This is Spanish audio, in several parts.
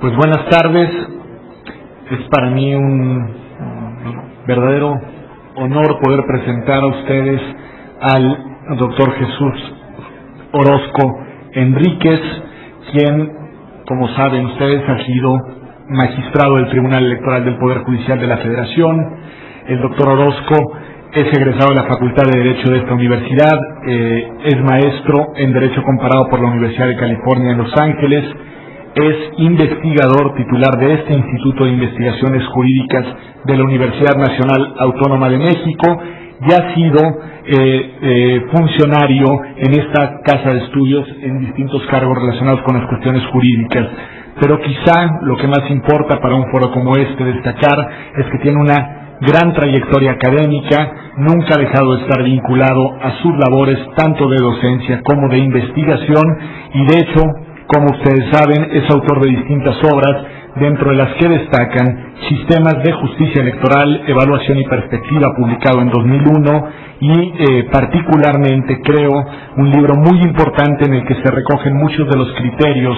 Pues buenas tardes. Es para mí un verdadero honor poder presentar a ustedes al doctor Jesús Orozco Enríquez, quien, como saben ustedes, ha sido magistrado del Tribunal Electoral del Poder Judicial de la Federación. El doctor Orozco es egresado de la Facultad de Derecho de esta universidad, es maestro en Derecho Comparado por la Universidad de California en Los Ángeles, es investigador titular de este Instituto de Investigaciones Jurídicas de la Universidad Nacional Autónoma de México y ha sido funcionario en esta casa de estudios en distintos cargos relacionados con las cuestiones jurídicas. Pero quizá lo que más importa para un foro como este destacar es que tiene una gran trayectoria académica, nunca ha dejado de estar vinculado a sus labores tanto de docencia como de investigación y de hecho, como ustedes saben, es autor de distintas obras, dentro de las que destacan Sistemas de Justicia Electoral, Evaluación y Perspectiva, publicado en 2001, y particularmente creo un libro muy importante en el que se recogen muchos de los criterios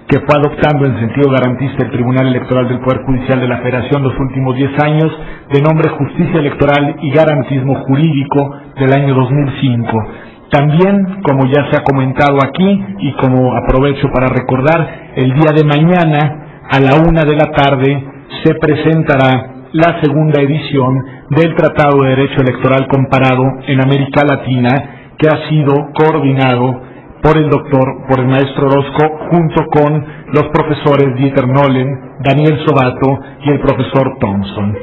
que fue adoptando en sentido garantista el Tribunal Electoral del Poder Judicial de la Federación los últimos 10 años, de nombre Justicia Electoral y Garantismo Jurídico, del año 2005. También, como ya se ha comentado aquí, y como aprovecho para recordar, el día de mañana, a la 1 de la tarde, se presentará la segunda edición del Tratado de Derecho Electoral Comparado en América Latina, que ha sido coordinado por el maestro Orozco, junto con los profesores Dieter Nolen, Daniel Sobato y el profesor Thompson.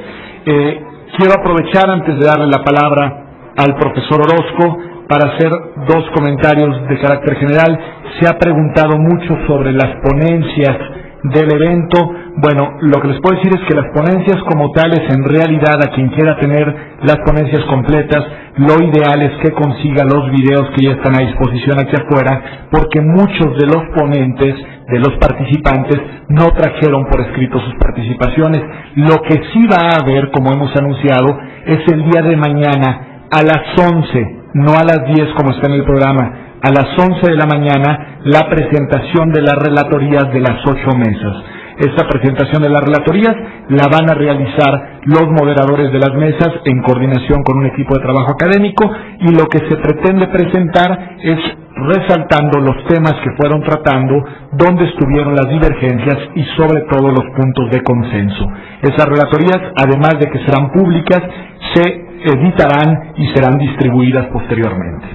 Quiero aprovechar, antes de darle la palabra al profesor Orozco, para hacer dos comentarios de carácter general. Se ha preguntado mucho sobre las ponencias del evento. Bueno, lo que les puedo decir es que las ponencias como tales, en realidad, a quien quiera tener las ponencias completas, lo ideal es que consiga los videos que ya están a disposición aquí afuera, porque muchos de los ponentes, de los participantes, no trajeron por escrito sus participaciones. Lo que sí va a haber, como hemos anunciado, es el día de mañana a las 11, no a las 10 como está en el programa, a las 11 de la mañana, la presentación de las relatorías de las 8 mesas. Esta presentación de las relatorías la van a realizar los moderadores de las mesas en coordinación con un equipo de trabajo académico, y lo que se pretende presentar es resaltando los temas que fueron tratando, dónde estuvieron las divergencias y sobre todo los puntos de consenso. Esas relatorías, además de que serán públicas, se editarán y serán distribuidas posteriormente.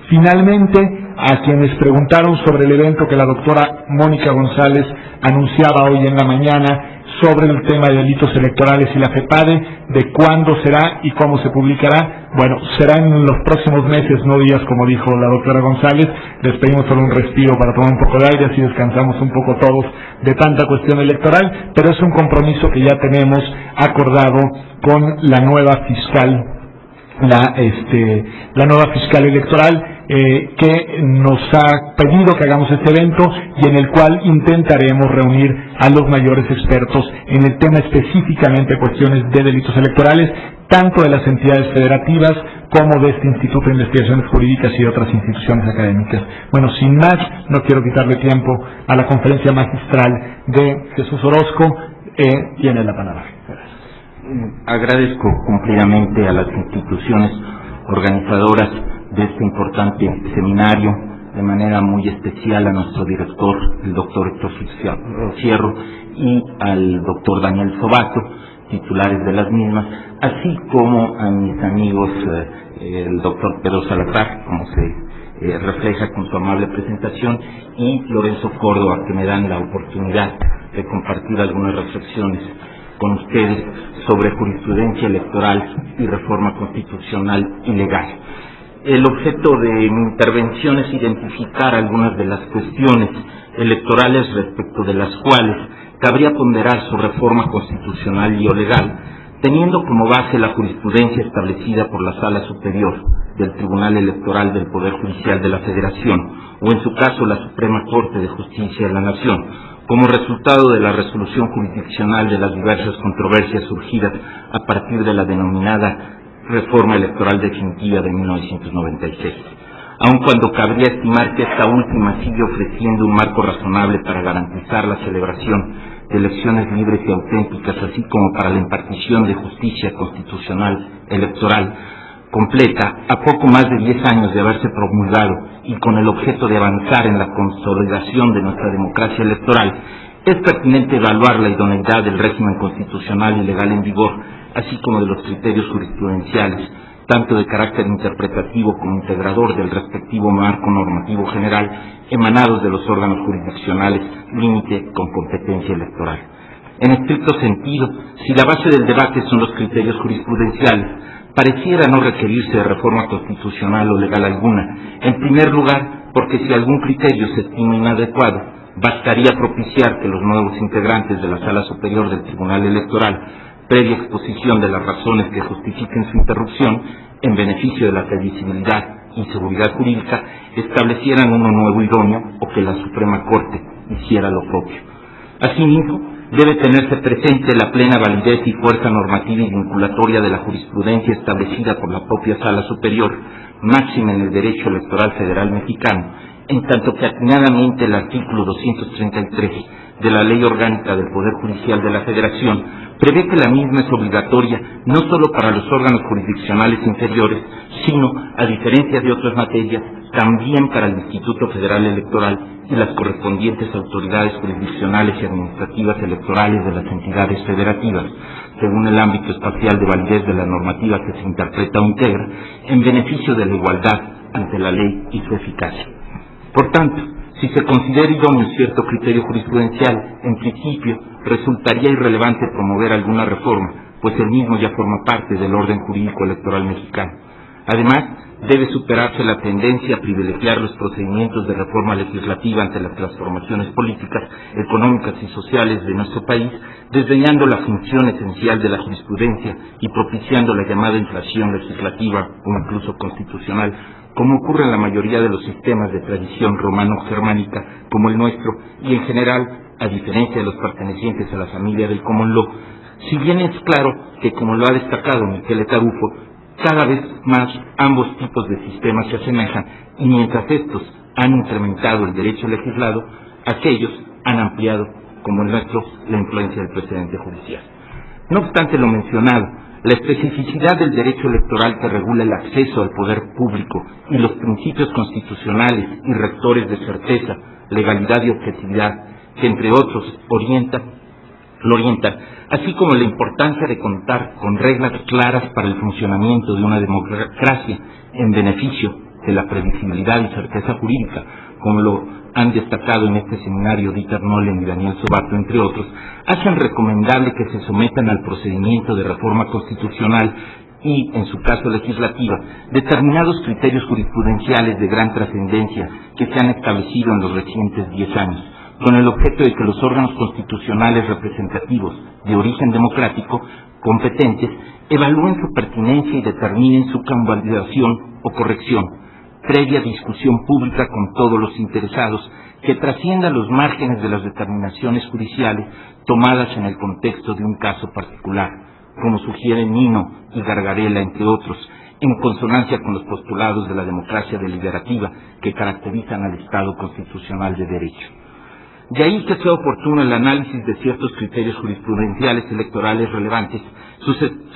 Finalmente, a quienes preguntaron sobre el evento que la doctora Mónica González anunciaba hoy en la mañana sobre el tema de delitos electorales y la FEPADE, de cuándo será y cómo se publicará, bueno, será en los próximos meses, no días, como dijo la doctora González. Les pedimos solo un respiro para tomar un poco de aire, así descansamos un poco todos de tanta cuestión electoral, pero es un compromiso que ya tenemos acordado con la nueva fiscal, la nueva fiscal electoral, que nos ha pedido que hagamos este evento y en el cual intentaremos reunir a los mayores expertos en el tema, específicamente cuestiones de delitos electorales, tanto de las entidades federativas como de este Instituto de Investigaciones Jurídicas y de otras instituciones académicas. Bueno, sin más, no quiero quitarle tiempo a la conferencia magistral de Jesús Orozco. Tiene la palabra. Agradezco cumplidamente a las instituciones organizadoras de este importante seminario, de manera muy especial a nuestro director, el doctor Héctor Fierro, y al doctor Daniel Sobato, titulares de las mismas, así como a mis amigos, el doctor Pedro Salazar, como se refleja con su amable presentación, y Lorenzo Córdoba, que me dan la oportunidad de compartir algunas reflexiones con ustedes sobre jurisprudencia electoral y reforma constitucional y legal. El objeto de mi intervención es identificar algunas de las cuestiones electorales respecto de las cuales cabría ponderar su reforma constitucional y o legal, teniendo como base la jurisprudencia establecida por la Sala Superior del Tribunal Electoral del Poder Judicial de la Federación, o en su caso la Suprema Corte de Justicia de la Nación, como resultado de la resolución jurisdiccional de las diversas controversias surgidas a partir de la denominada Reforma Electoral Definitiva de 1996. Aun cuando cabría estimar que esta última sigue ofreciendo un marco razonable para garantizar la celebración de elecciones libres y auténticas, así como para la impartición de justicia constitucional electoral completa, a poco más de 10 años de haberse promulgado y con el objeto de avanzar en la consolidación de nuestra democracia electoral, es pertinente evaluar la idoneidad del régimen constitucional y legal en vigor, así como de los criterios jurisprudenciales, tanto de carácter interpretativo como integrador del respectivo marco normativo general, emanados de los órganos jurisdiccionales, límite con competencia electoral. En estricto sentido, si la base del debate son los criterios jurisprudenciales, pareciera no requerirse de reforma constitucional o legal alguna, en primer lugar porque si algún criterio se estima inadecuado, bastaría propiciar que los nuevos integrantes de la Sala Superior del Tribunal Electoral, previa exposición de las razones que justifiquen su interrupción, en beneficio de la previsibilidad y seguridad jurídica, establecieran uno nuevo idóneo o que la Suprema Corte hiciera lo propio. Asimismo, debe tenerse presente la plena validez y fuerza normativa y vinculatoria de la jurisprudencia establecida por la propia Sala Superior, máxima en el derecho electoral federal mexicano, en tanto que atinadamente el artículo 233 de la Ley Orgánica del Poder Judicial de la Federación prevé que la misma es obligatoria no solo para los órganos jurisdiccionales inferiores, sino, a diferencia de otras materias, también para el Instituto Federal Electoral y las correspondientes autoridades jurisdiccionales y administrativas electorales de las entidades federativas, según el ámbito espacial de validez de la normativa que se interpreta o integra, en beneficio de la igualdad ante la ley y su eficacia. Por tanto, si se considera idóneo cierto criterio jurisprudencial, en principio resultaría irrelevante promover alguna reforma, pues el mismo ya forma parte del orden jurídico electoral mexicano. Además, debe superarse la tendencia a privilegiar los procedimientos de reforma legislativa ante las transformaciones políticas, económicas y sociales de nuestro país, desdeñando la función esencial de la jurisprudencia y propiciando la llamada inflación legislativa o incluso constitucional, como ocurre en la mayoría de los sistemas de tradición romano-germánica como el nuestro, y en general, a diferencia de los pertenecientes a la familia del Common Law, si bien es claro que, como lo ha destacado Michele Tarufo, cada vez más ambos tipos de sistemas se asemejan, y mientras estos han incrementado el derecho legislado, aquellos han ampliado, como el nuestro, la influencia del precedente judicial. No obstante lo mencionado, la especificidad del derecho electoral que regula el acceso al poder público y los principios constitucionales y rectores de certeza, legalidad y objetividad, que entre otros lo orientan, así como la importancia de contar con reglas claras para el funcionamiento de una democracia en beneficio de la previsibilidad y certeza jurídica, como lo han destacado en este seminario Dieter Nolen y Daniel Sobato, entre otros, hacen recomendable que se sometan al procedimiento de reforma constitucional y, en su caso legislativa, determinados criterios jurisprudenciales de gran trascendencia que se han establecido en los recientes 10 años, con el objeto de que los órganos constitucionales representativos de origen democrático competentes evalúen su pertinencia y determinen su convalidación o corrección, previa discusión pública con todos los interesados, que trascienda los márgenes de las determinaciones judiciales tomadas en el contexto de un caso particular, como sugieren Nino y Gargarella, entre otros, en consonancia con los postulados de la democracia deliberativa que caracterizan al Estado constitucional de derecho. De ahí que sea oportuno el análisis de ciertos criterios jurisprudenciales electorales relevantes,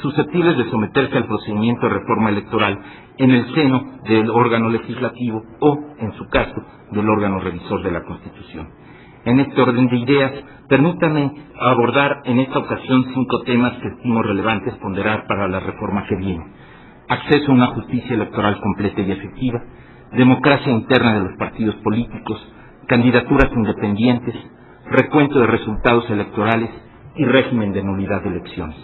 susceptibles de someterse al procedimiento de reforma electoral en el seno del órgano legislativo o, en su caso, del órgano revisor de la Constitución. En este orden de ideas, permítanme abordar en esta ocasión 5 temas que estimo relevantes ponderar para la reforma que viene: acceso a una justicia electoral completa y efectiva, democracia interna de los partidos políticos, candidaturas independientes, recuento de resultados electorales y régimen de nulidad de elecciones.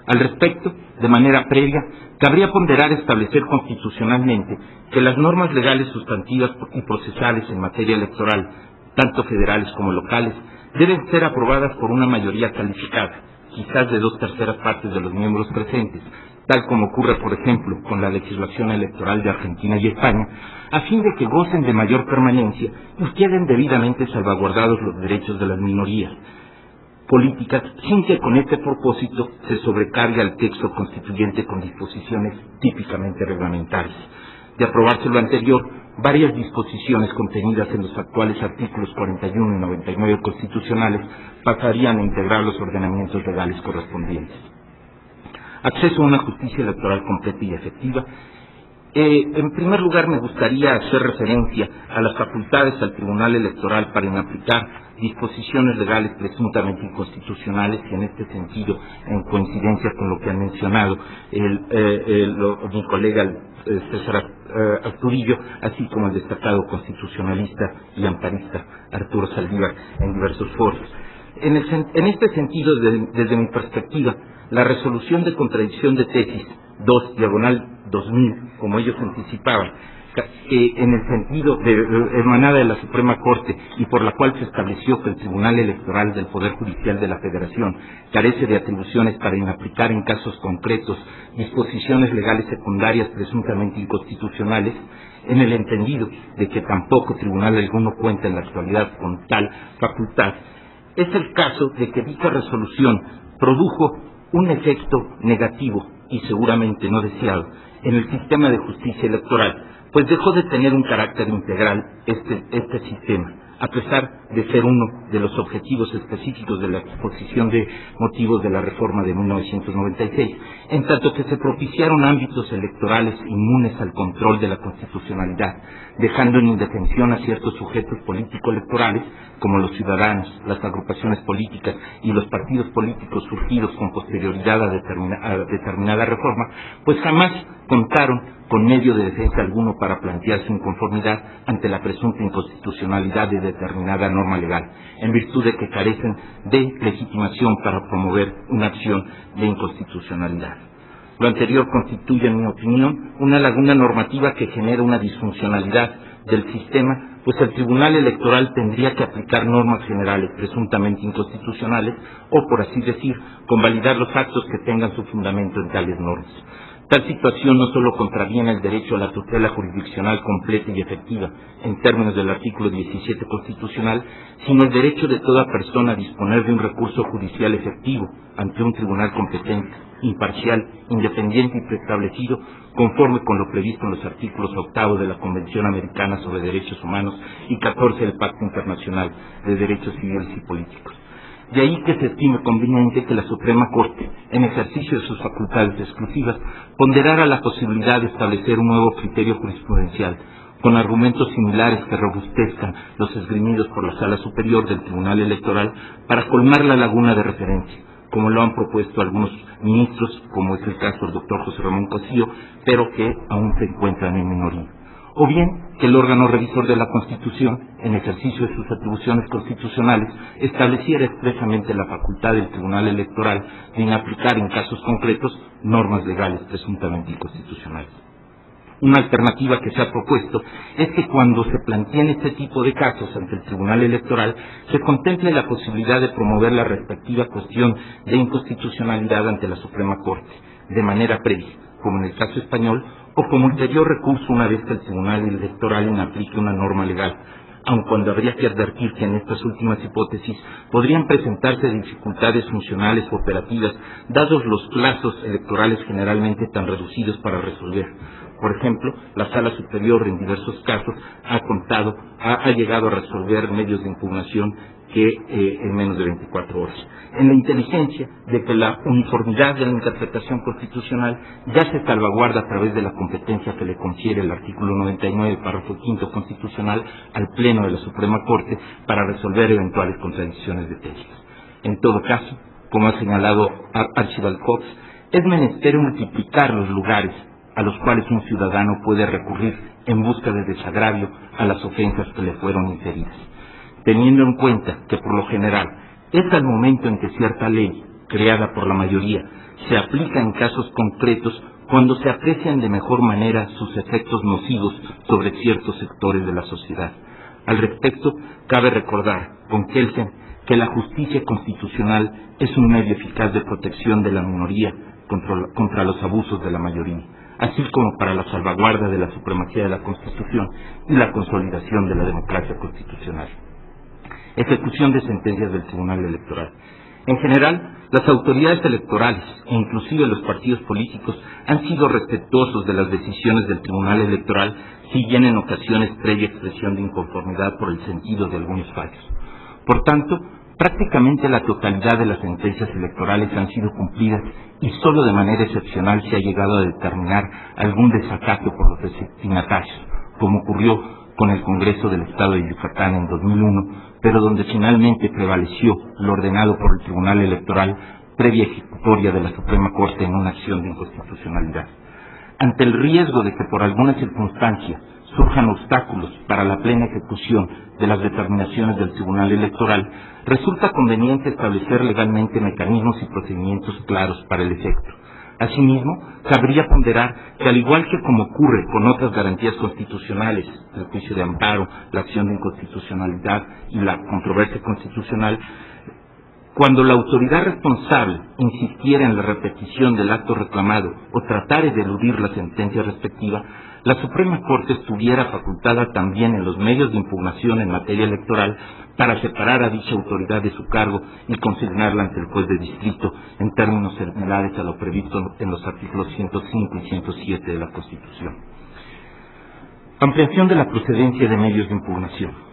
Al respecto, de manera previa, cabría ponderar establecer constitucionalmente que las normas legales sustantivas y procesales en materia electoral, tanto federales como locales, deben ser aprobadas por una mayoría calificada, quizás de 2/3 partes de los miembros presentes, tal como ocurre, por ejemplo, con la legislación electoral de Argentina y España, a fin de que gocen de mayor permanencia y queden debidamente salvaguardados los derechos de las minorías políticas, sin que con este propósito se sobrecargue al texto constituyente con disposiciones típicamente reglamentarias. De aprobarse lo anterior, varias disposiciones contenidas en los actuales artículos 41 y 99 constitucionales pasarían a integrar los ordenamientos legales correspondientes. Acceso a una justicia electoral completa y efectiva. En primer lugar, me gustaría hacer referencia a las facultades al Tribunal Electoral para inaplicar disposiciones legales presuntamente inconstitucionales, y en este sentido, en coincidencia con lo que han mencionado mi colega César Astudillo, así como el destacado constitucionalista y amparista Arturo Saldívar en diversos foros. En este sentido, desde mi perspectiva, la resolución de contradicción de tesis 2/2000, como ellos anticipaban, en el sentido emanada de la Suprema Corte y por la cual se estableció que el Tribunal Electoral del Poder Judicial de la Federación carece de atribuciones para inaplicar en casos concretos disposiciones legales secundarias presuntamente inconstitucionales, en el entendido de que tampoco tribunal alguno cuenta en la actualidad con tal facultad, es el caso de que dicha resolución produjo un efecto negativo y seguramente no deseado en el sistema de justicia electoral, pues dejó de tener un carácter integral este sistema, a pesar de ser uno de los objetivos específicos de la exposición de motivos de la reforma de 1996, en tanto que se propiciaron ámbitos electorales inmunes al control de la constitucionalidad, dejando en indefensión a ciertos sujetos político-electorales, como los ciudadanos, las agrupaciones políticas y los partidos políticos surgidos con posterioridad a determinada reforma, pues jamás contaron con medio de defensa alguno para plantear su inconformidad ante la presunta inconstitucionalidad de determinada norma legal, en virtud de que carecen de legitimación para promover una acción de inconstitucionalidad. Lo anterior constituye, en mi opinión, una laguna normativa que genera una disfuncionalidad del sistema, pues el Tribunal Electoral tendría que aplicar normas generales presuntamente inconstitucionales o, por así decir, convalidar los actos que tengan su fundamento en tales normas. Tal situación no solo contraviene el derecho a la tutela jurisdiccional completa y efectiva en términos del artículo 17 constitucional, sino el derecho de toda persona a disponer de un recurso judicial efectivo ante un tribunal competente, imparcial, independiente y preestablecido, conforme con lo previsto en los artículos 8 de la Convención Americana sobre Derechos Humanos y 14 del Pacto Internacional de Derechos Civiles y Políticos. De ahí que se estime conveniente que la Suprema Corte, en ejercicio de sus facultades exclusivas, ponderara la posibilidad de establecer un nuevo criterio jurisprudencial, con argumentos similares que robustezcan los esgrimidos por la Sala Superior del Tribunal Electoral para colmar la laguna de referencia, como lo han propuesto algunos ministros, como es el caso del doctor José Ramón Cosío, pero que aún se encuentran en minoría. O bien que el órgano revisor de la Constitución, en ejercicio de sus atribuciones constitucionales, estableciera expresamente la facultad del Tribunal Electoral de inaplicar en casos concretos normas legales presuntamente inconstitucionales. Una alternativa que se ha propuesto es que cuando se planteen este tipo de casos ante el Tribunal Electoral se contemple la posibilidad de promover la respectiva cuestión de inconstitucionalidad ante la Suprema Corte, de manera previa, como en el caso español, o como ulterior recurso una vez que el Tribunal Electoral inaplique una norma legal, aun cuando habría que advertir que en estas últimas hipótesis podrían presentarse dificultades funcionales o operativas, dados los plazos electorales generalmente tan reducidos para resolver. Por ejemplo, la Sala Superior en diversos casos ha llegado a resolver medios de impugnación que en menos de 24 horas. En la inteligencia de que la uniformidad de la interpretación constitucional ya se salvaguarda a través de la competencia que le confiere el artículo 99, párrafo 5 constitucional al Pleno de la Suprema Corte para resolver eventuales contradicciones de tesis. En todo caso, como ha señalado Archibald Cox, es menester multiplicar los lugares a los cuales un ciudadano puede recurrir en busca de desagravio a las ofensas que le fueron inferidas, teniendo en cuenta que por lo general es al momento en que cierta ley, creada por la mayoría, se aplica en casos concretos cuando se aprecian de mejor manera sus efectos nocivos sobre ciertos sectores de la sociedad. Al respecto, cabe recordar con Kelsen que la justicia constitucional es un medio eficaz de protección de la minoría contra los abusos de la mayoría, así como para la salvaguarda de la supremacía de la Constitución y la consolidación de la democracia constitucional. Ejecución de sentencias del Tribunal Electoral. En general, las autoridades electorales e inclusive los partidos políticos han sido respetuosos de las decisiones del Tribunal Electoral, si bien en ocasiones previa expresión de inconformidad por el sentido de algunos fallos. Por tanto, prácticamente la totalidad de las sentencias electorales han sido cumplidas y solo de manera excepcional se ha llegado a determinar algún desacato por los destinatarios, como ocurrió con el Congreso del Estado de Yucatán en 2001, pero donde finalmente prevaleció lo ordenado por el Tribunal Electoral previa ejecutoria de la Suprema Corte en una acción de inconstitucionalidad. Ante el riesgo de que por alguna circunstancia surjan obstáculos para la plena ejecución de las determinaciones del Tribunal Electoral, resulta conveniente establecer legalmente mecanismos y procedimientos claros para el efecto. Asimismo, cabría ponderar que, al igual que como ocurre con otras garantías constitucionales, el juicio de amparo, la acción de inconstitucionalidad y la controversia constitucional, cuando la autoridad responsable insistiera en la repetición del acto reclamado o tratare de eludir la sentencia respectiva, la Suprema Corte estuviera facultada también en los medios de impugnación en materia electoral para separar a dicha autoridad de su cargo y consignarla ante el juez de distrito en términos similares a lo previsto en los artículos 105 y 107 de la Constitución. Ampliación de la procedencia de medios de impugnación.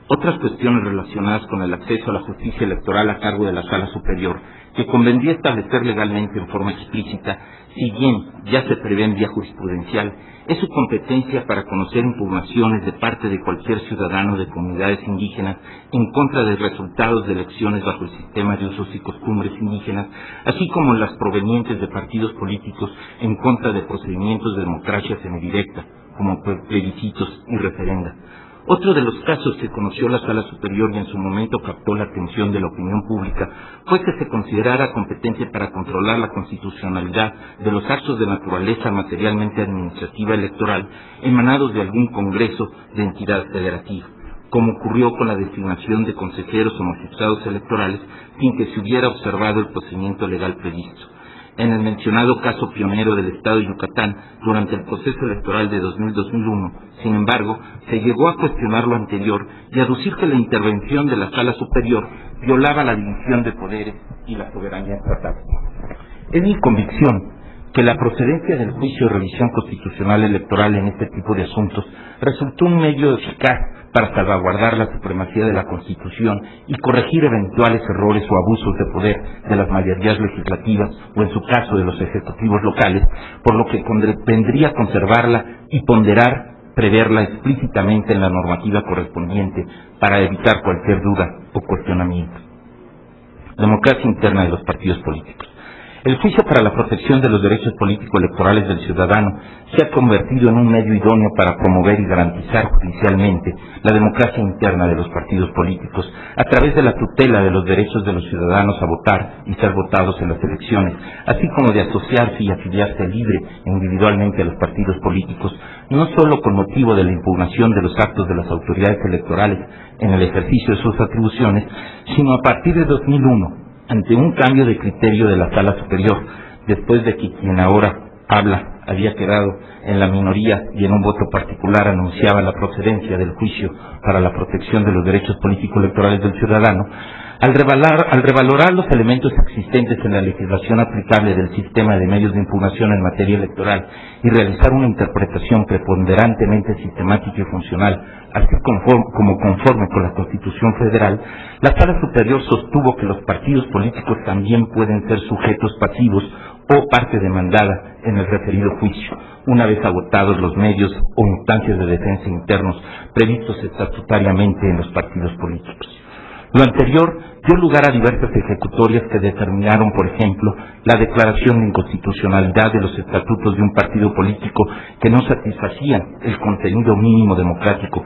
Otras cuestiones relacionadas con el acceso a la justicia electoral a cargo de la Sala Superior, que convendría establecer legalmente en forma explícita, si bien ya se prevé en vía jurisprudencial, es su competencia para conocer impugnaciones de parte de cualquier ciudadano de comunidades indígenas en contra de resultados de elecciones bajo el sistema de usos y costumbres indígenas, así como las provenientes de partidos políticos en contra de procedimientos de democracia semidirecta, como plebiscitos y referenda. Otro de los casos que conoció la Sala Superior y en su momento captó la atención de la opinión pública fue que se considerara competente para controlar la constitucionalidad de los actos de naturaleza materialmente administrativa electoral emanados de algún congreso de entidad federativa, como ocurrió con la designación de consejeros o magistrados electorales sin que se hubiera observado el procedimiento legal previsto. En el mencionado caso pionero del Estado de Yucatán, durante el proceso electoral de 2000-2001, sin embargo, se llegó a cuestionar lo anterior y a aducir que la intervención de la Sala Superior violaba la división de poderes y la soberanía estatal. Es mi convicción que la procedencia del juicio de revisión constitucional electoral en este tipo de asuntos resultó un medio eficaz para salvaguardar la supremacía de la Constitución y corregir eventuales errores o abusos de poder de las mayorías legislativas o, en su caso, de los ejecutivos locales, por lo que convendría conservarla y preverla explícitamente en la normativa correspondiente para evitar cualquier duda o cuestionamiento. Democracia interna de los partidos políticos. El juicio para la protección de los derechos político-electorales del ciudadano se ha convertido en un medio idóneo para promover y garantizar judicialmente la democracia interna de los partidos políticos a través de la tutela de los derechos de los ciudadanos a votar y ser votados en las elecciones, así como de asociarse y afiliarse libre e individualmente a los partidos políticos, no solo con motivo de la impugnación de los actos de las autoridades electorales en el ejercicio de sus atribuciones, sino a partir de 2001, ante un cambio de criterio de la Sala Superior, después de que quien ahora habla había quedado en la minoría y en un voto particular anunciaba la procedencia del juicio para la protección de los derechos político-electorales del ciudadano, al revalorar los elementos existentes en la legislación aplicable del sistema de medios de impugnación en materia electoral y realizar una interpretación preponderantemente sistemática y funcional, así como conforme con la Constitución Federal, la Sala Superior sostuvo que los partidos políticos también pueden ser sujetos pasivos o parte demandada en el referido juicio, una vez agotados los medios o instancias de defensa internos previstos estatutariamente en los partidos políticos. Lo anterior dio lugar a diversas ejecutorias que determinaron, por ejemplo, la declaración de inconstitucionalidad de los estatutos de un partido político que no satisfacían el contenido mínimo democrático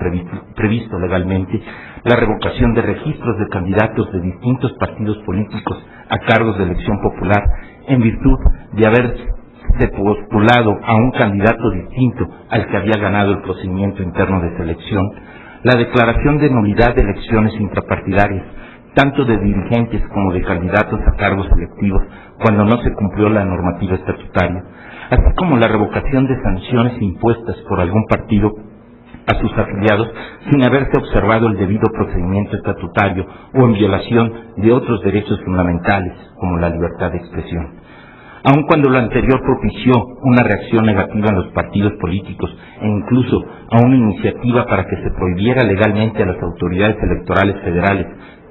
previsto legalmente, la revocación de registros de candidatos de distintos partidos políticos a cargos de elección popular en virtud de haberse postulado a un candidato distinto al que había ganado el procedimiento interno de selección, la declaración de nulidad de elecciones intrapartidarias, tanto de dirigentes como de candidatos a cargos electivos, cuando no se cumplió la normativa estatutaria, así como la revocación de sanciones impuestas por algún partido a sus afiliados sin haberse observado el debido procedimiento estatutario o en violación de otros derechos fundamentales, como la libertad de expresión. Aun cuando lo anterior propició una reacción negativa en los partidos políticos e incluso a una iniciativa para que se prohibiera legalmente a las autoridades electorales federales,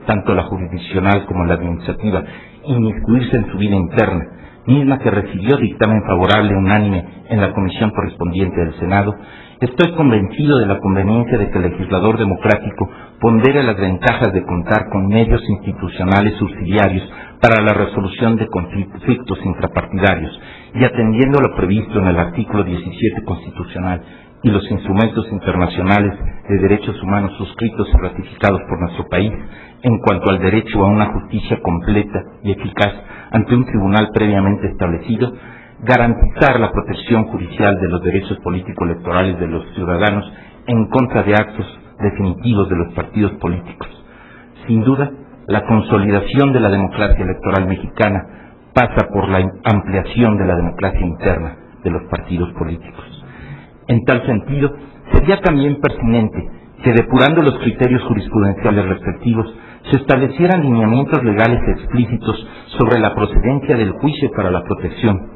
tanto la jurisdiccional como la administrativa, inmiscuirse en su vida interna, misma que recibió dictamen favorable unánime en la comisión correspondiente del Senado, estoy convencido de la conveniencia de que el legislador democrático pondere las ventajas de contar con medios institucionales subsidiarios para la resolución de conflictos intrapartidarios y atendiendo lo previsto en el artículo 17 constitucional y los instrumentos internacionales de derechos humanos suscritos y ratificados por nuestro país en cuanto al derecho a una justicia completa y eficaz ante un tribunal previamente establecido, garantizar la protección judicial de los derechos político-electorales de los ciudadanos en contra de actos definitivos de los partidos políticos. Sin duda, la consolidación de la democracia electoral mexicana pasa por la ampliación de la democracia interna de los partidos políticos. En tal sentido, sería también pertinente que, depurando los criterios jurisprudenciales respectivos, se establecieran lineamientos legales explícitos sobre la procedencia del juicio para la protección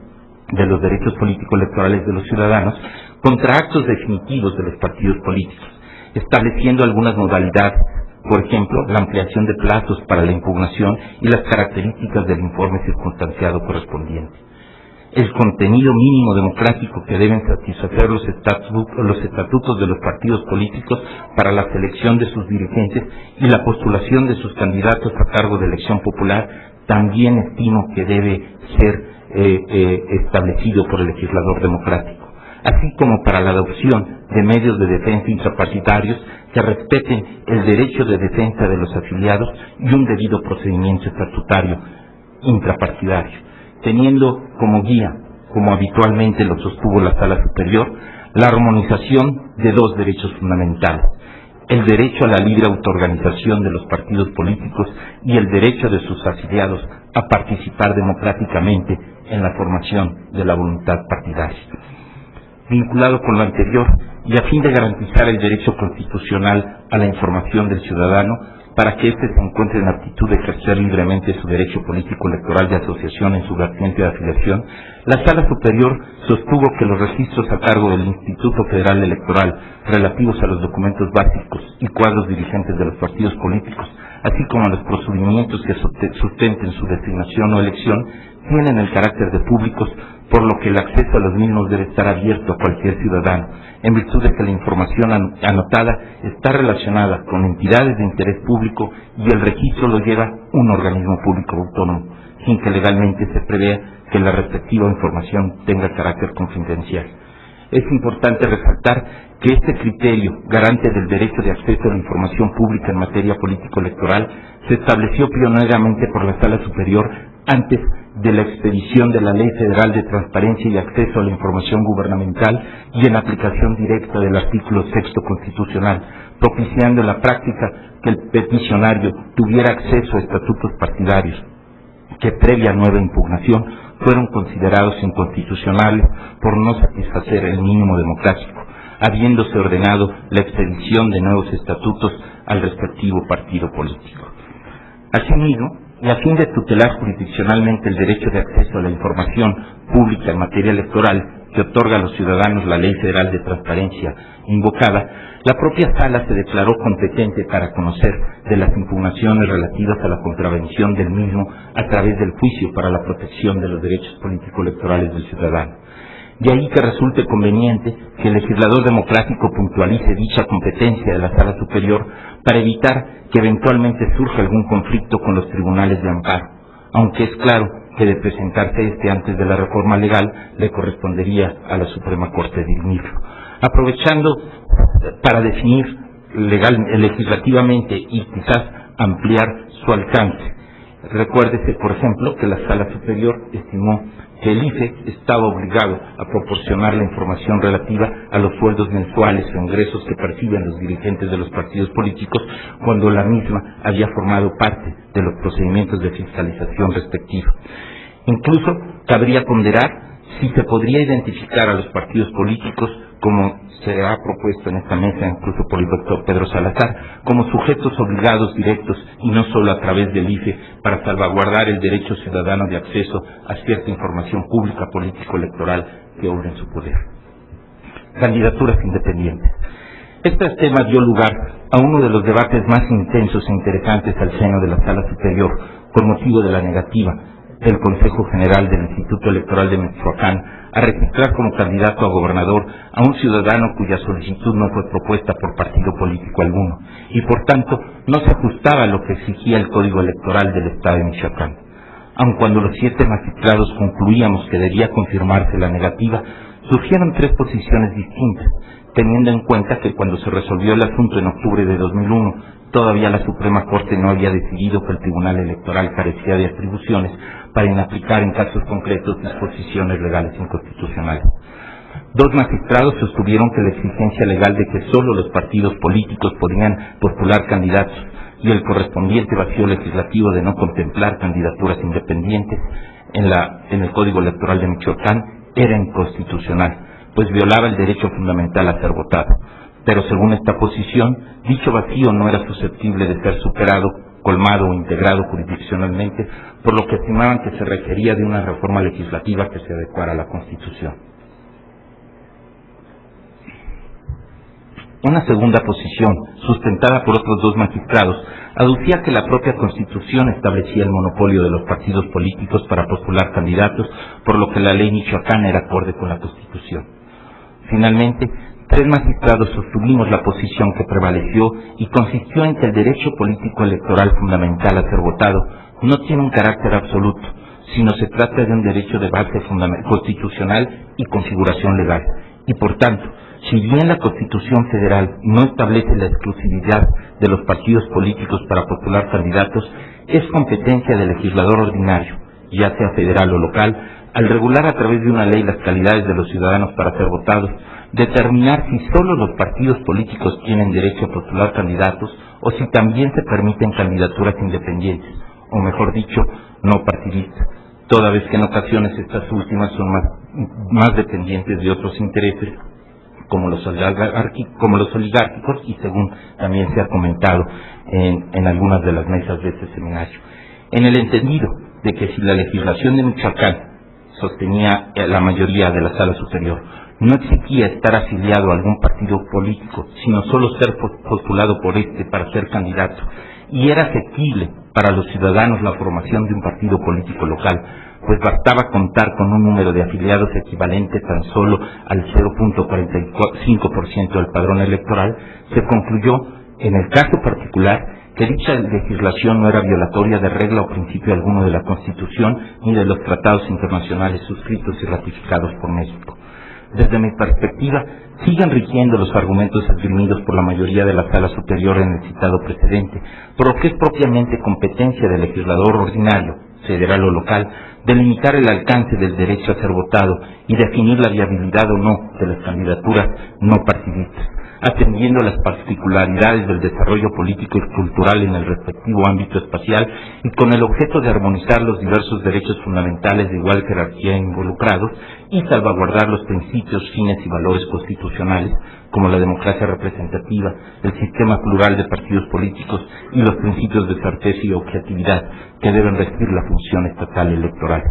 de los derechos político-electorales de los ciudadanos contra actos definitivos de los partidos políticos, estableciendo algunas modalidades, por ejemplo, la ampliación de plazos para la impugnación y las características del informe circunstanciado correspondiente. El contenido mínimo democrático que deben satisfacer los estatutos de los partidos políticos para la selección de sus dirigentes y la postulación de sus candidatos a cargo de elección popular también estimo que debe ser establecido por el legislador democrático, así como para la adopción de medios de defensa intrapartidarios que respeten el derecho de defensa de los afiliados y un debido procedimiento estatutario intrapartidario, teniendo como guía, como habitualmente lo sostuvo la Sala Superior, la armonización de dos derechos fundamentales: el derecho a la libre autoorganización de los partidos políticos y el derecho de sus afiliados a participar democráticamente en la formación de la voluntad partidaria. Vinculado con lo anterior, y a fin de garantizar el derecho constitucional a la información del ciudadano, para que éste se encuentre en aptitud de ejercer libremente su derecho político-electoral de asociación en su vertiente de afiliación, la Sala Superior sostuvo que los registros a cargo del Instituto Federal Electoral relativos a los documentos básicos y cuadros dirigentes de los partidos políticos, así como a los procedimientos que sustenten su designación o elección, tienen el carácter de públicos, por lo que el acceso a los mismos debe estar abierto a cualquier ciudadano, en virtud de que la información anotada está relacionada con entidades de interés público y el registro lo lleva un organismo público autónomo, sin que legalmente se prevea que la respectiva información tenga carácter confidencial. Es importante resaltar que este criterio, garante del derecho de acceso a la información pública en materia político-electoral, se estableció pioneramente por la Sala Superior antes de la expedición de la Ley Federal de Transparencia y Acceso a la Información Gubernamental y en aplicación directa del artículo 6 constitucional, propiciando en la práctica que el peticionario tuviera acceso a estatutos partidarios que, previa nueva impugnación, fueron considerados inconstitucionales por no satisfacer el mínimo democrático, habiéndose ordenado la expedición de nuevos estatutos al respectivo partido político. Asimismo, y a fin de tutelar jurisdiccionalmente el derecho de acceso a la información pública en materia electoral que otorga a los ciudadanos la Ley Federal de Transparencia invocada, la propia Sala se declaró competente para conocer de las impugnaciones relativas a la contravención del mismo a través del juicio para la protección de los derechos político-electorales del ciudadano. De ahí que resulte conveniente que el legislador democrático puntualice dicha competencia de la Sala Superior para evitar que eventualmente surja algún conflicto con los tribunales de amparo, aunque es claro que de presentarse antes de la reforma legal le correspondería a la Suprema Corte dirimirlo. Aprovechando para definir legislativamente y quizás ampliar su alcance. Recuérdese, por ejemplo, que la Sala Superior estimó que el IFE estaba obligado a proporcionar la información relativa a los sueldos mensuales o ingresos que perciben los dirigentes de los partidos políticos cuando la misma había formado parte de los procedimientos de fiscalización respectivos. Incluso cabría ponderar si se podría identificar a los partidos políticos, como se ha propuesto en esta mesa, incluso por el doctor Pedro Salazar, como sujetos obligados directos y no solo a través del IFE, para salvaguardar el derecho ciudadano de acceso a cierta información pública político-electoral que obra en su poder. Candidaturas independientes. Este tema dio lugar a uno de los debates más intensos e interesantes al seno de la Sala Superior, con motivo de la negativa del Consejo General del Instituto Electoral de Michoacán a registrar como candidato a gobernador a un ciudadano cuya solicitud no fue propuesta por partido político alguno y por tanto no se ajustaba a lo que exigía el Código Electoral del Estado de Michoacán. Aun cuando los 7 magistrados concluíamos que debía confirmarse la negativa, surgieron 3 posiciones distintas, teniendo en cuenta que cuando se resolvió el asunto en octubre de 2001, todavía la Suprema Corte no había decidido que el Tribunal Electoral carecía de atribuciones para inaplicar en casos concretos disposiciones legales inconstitucionales. 2 magistrados sostuvieron que la exigencia legal de que solo los partidos políticos podían postular candidatos y el correspondiente vacío legislativo de no contemplar candidaturas independientes en el Código Electoral de Michoacán era inconstitucional, pues violaba el derecho fundamental a ser votado. Pero según esta posición, dicho vacío no era susceptible de ser superado, colmado o integrado jurisdiccionalmente, por lo que estimaban que se requería de una reforma legislativa que se adecuara a la Constitución. Una segunda posición, sustentada por otros 2 magistrados, aducía que la propia Constitución establecía el monopolio de los partidos políticos para postular candidatos, por lo que la ley michoacana era acorde con la Constitución. Finalmente, 3 magistrados sostuvimos la posición que prevaleció y consistió en que el derecho político electoral fundamental a ser votado no tiene un carácter absoluto, sino se trata de un derecho de base constitucional y configuración legal. Y por tanto, si bien la Constitución Federal no establece la exclusividad de los partidos políticos para postular candidatos, es competencia del legislador ordinario, ya sea federal o local, al regular a través de una ley las calidades de los ciudadanos para ser votados, determinar si solo los partidos políticos tienen derecho a postular candidatos o si también se permiten candidaturas independientes, o mejor dicho, no partidistas, toda vez que en ocasiones estas últimas son más dependientes de otros intereses, como los oligárquicos, y según también se ha comentado en algunas de las mesas de este seminario. En el entendido de que si la legislación de Michoacán, sostenía la mayoría de la Sala Superior, no exigía estar afiliado a algún partido político, sino solo ser postulado por este para ser candidato, y era asequible para los ciudadanos la formación de un partido político local, pues bastaba contar con un número de afiliados equivalente tan solo al 0.45% del padrón electoral, se concluyó, en el caso particular, que dicha legislación no era violatoria de regla o principio alguno de la Constitución ni de los tratados internacionales suscritos y ratificados por México. Desde mi perspectiva, siguen rigiendo los argumentos esgrimidos por la mayoría de la Sala Superior en el citado precedente, por lo que es propiamente competencia del legislador ordinario, federal o local, delimitar el alcance del derecho a ser votado y definir la viabilidad o no de las candidaturas no partidistas, atendiendo a las particularidades del desarrollo político y cultural en el respectivo ámbito espacial y con el objeto de armonizar los diversos derechos fundamentales de igual jerarquía involucrados y salvaguardar los principios, fines y valores constitucionales, como la democracia representativa, el sistema plural de partidos políticos y los principios de certeza y objetividad que deben regir la función estatal electoral.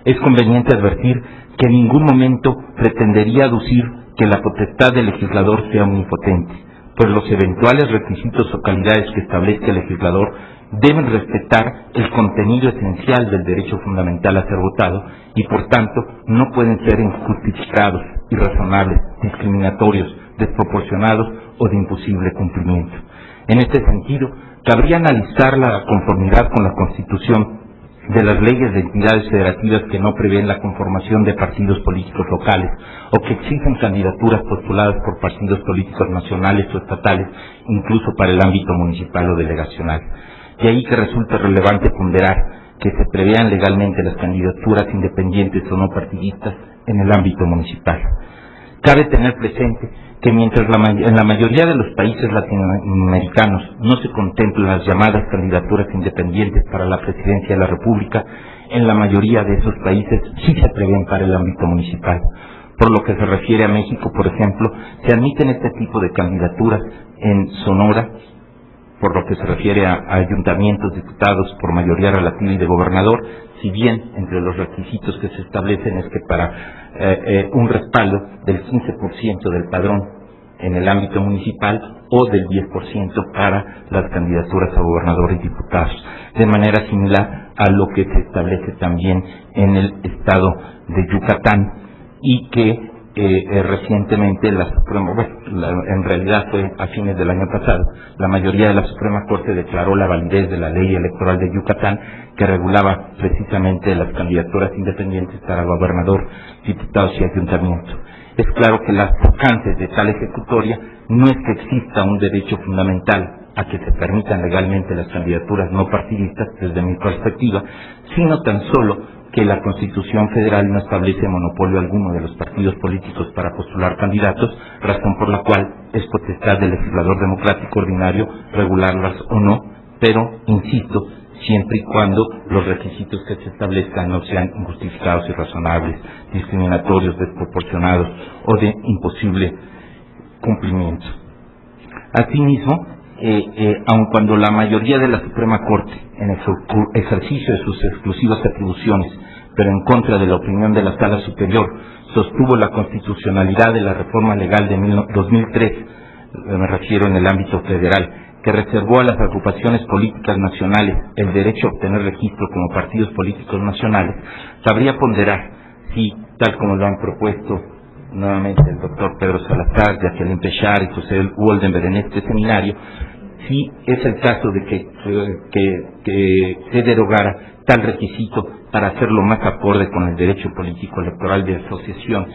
Es conveniente advertir que en ningún momento pretendería aducir que la potestad del legislador sea omnipotente, pues los eventuales requisitos o calidades que establezca el legislador deben respetar el contenido esencial del derecho fundamental a ser votado y por tanto no pueden ser injustificados, irrazonables, discriminatorios, desproporcionados o de imposible cumplimiento. En este sentido, cabría analizar la conformidad con la Constitución de las leyes de entidades federativas que no prevén la conformación de partidos políticos locales o que exigen candidaturas postuladas por partidos políticos nacionales o estatales, incluso para el ámbito municipal o delegacional. De ahí que resulta relevante ponderar que se prevean legalmente las candidaturas independientes o no partidistas en el ámbito municipal. Cabe tener presente que mientras en la mayoría de los países latinoamericanos no se contemplan las llamadas candidaturas independientes para la presidencia de la República, en la mayoría de esos países sí se prevén para el ámbito municipal. Por lo que se refiere a México, por ejemplo, se admiten este tipo de candidaturas en Sonora, por lo que se refiere a ayuntamientos, diputados por mayoría relativa y de gobernador, si bien entre los requisitos que se establecen es que para un respaldo del 15% del padrón en el ámbito municipal o del 10% para las candidaturas a gobernador y diputados, de manera similar a lo que se establece también en el estado de Yucatán y que recientemente en realidad fue a fines del año pasado, la mayoría de la Suprema Corte declaró la validez de la ley electoral de Yucatán que regulaba precisamente las candidaturas independientes para gobernador, diputados y ayuntamiento. Es claro que las alcances de tal ejecutoria no es que exista un derecho fundamental a que se permitan legalmente las candidaturas no partidistas, desde mi perspectiva, sino tan solo que la Constitución Federal no establece monopolio alguno de los partidos políticos para postular candidatos, razón por la cual es potestad del legislador democrático ordinario regularlas o no, pero, insisto, siempre y cuando los requisitos que se establezcan no sean injustificados, irrazonables, discriminatorios, desproporcionados o de imposible cumplimiento. Asimismo, aun cuando la mayoría de la Suprema Corte, en el ejercicio de sus exclusivas atribuciones, pero en contra de la opinión de la Sala Superior, sostuvo la constitucionalidad de la reforma legal de 2003, me refiero en el ámbito federal, que reservó a las agrupaciones políticas nacionales el derecho a obtener registro como partidos políticos nacionales, cabría ponderar si, tal como lo han propuesto nuevamente el doctor Pedro Salazar, Jacqueline Pechar y José Woldenberg en este seminario, si es el caso de que se derogara tal requisito para hacerlo más acorde con el derecho político electoral de asociación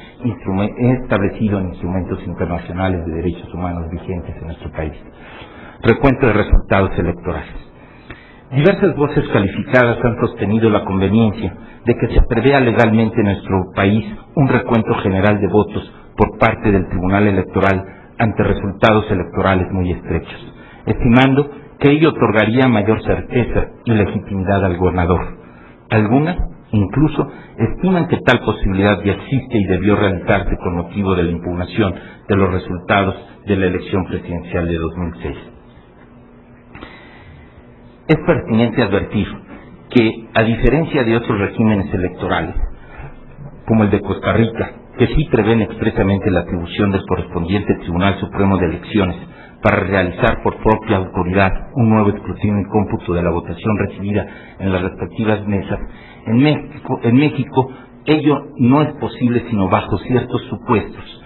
establecido en instrumentos internacionales de derechos humanos vigentes en nuestro país. Recuento de resultados electorales. Diversas voces calificadas han sostenido la conveniencia de que se prevea legalmente en nuestro país un recuento general de votos por parte del Tribunal Electoral ante resultados electorales muy estrechos, estimando que ello otorgaría mayor certeza y legitimidad al gobernador. Algunas, incluso, estiman que tal posibilidad ya existe y debió realizarse con motivo de la impugnación de los resultados de la elección presidencial de 2006. Es pertinente advertir que, a diferencia de otros regímenes electorales, como el de Costa Rica, que sí prevén expresamente la atribución del correspondiente Tribunal Supremo de Elecciones para realizar por propia autoridad un nuevo escrutinio y cómputo de la votación recibida en las respectivas mesas, en México ello no es posible sino bajo ciertos supuestos,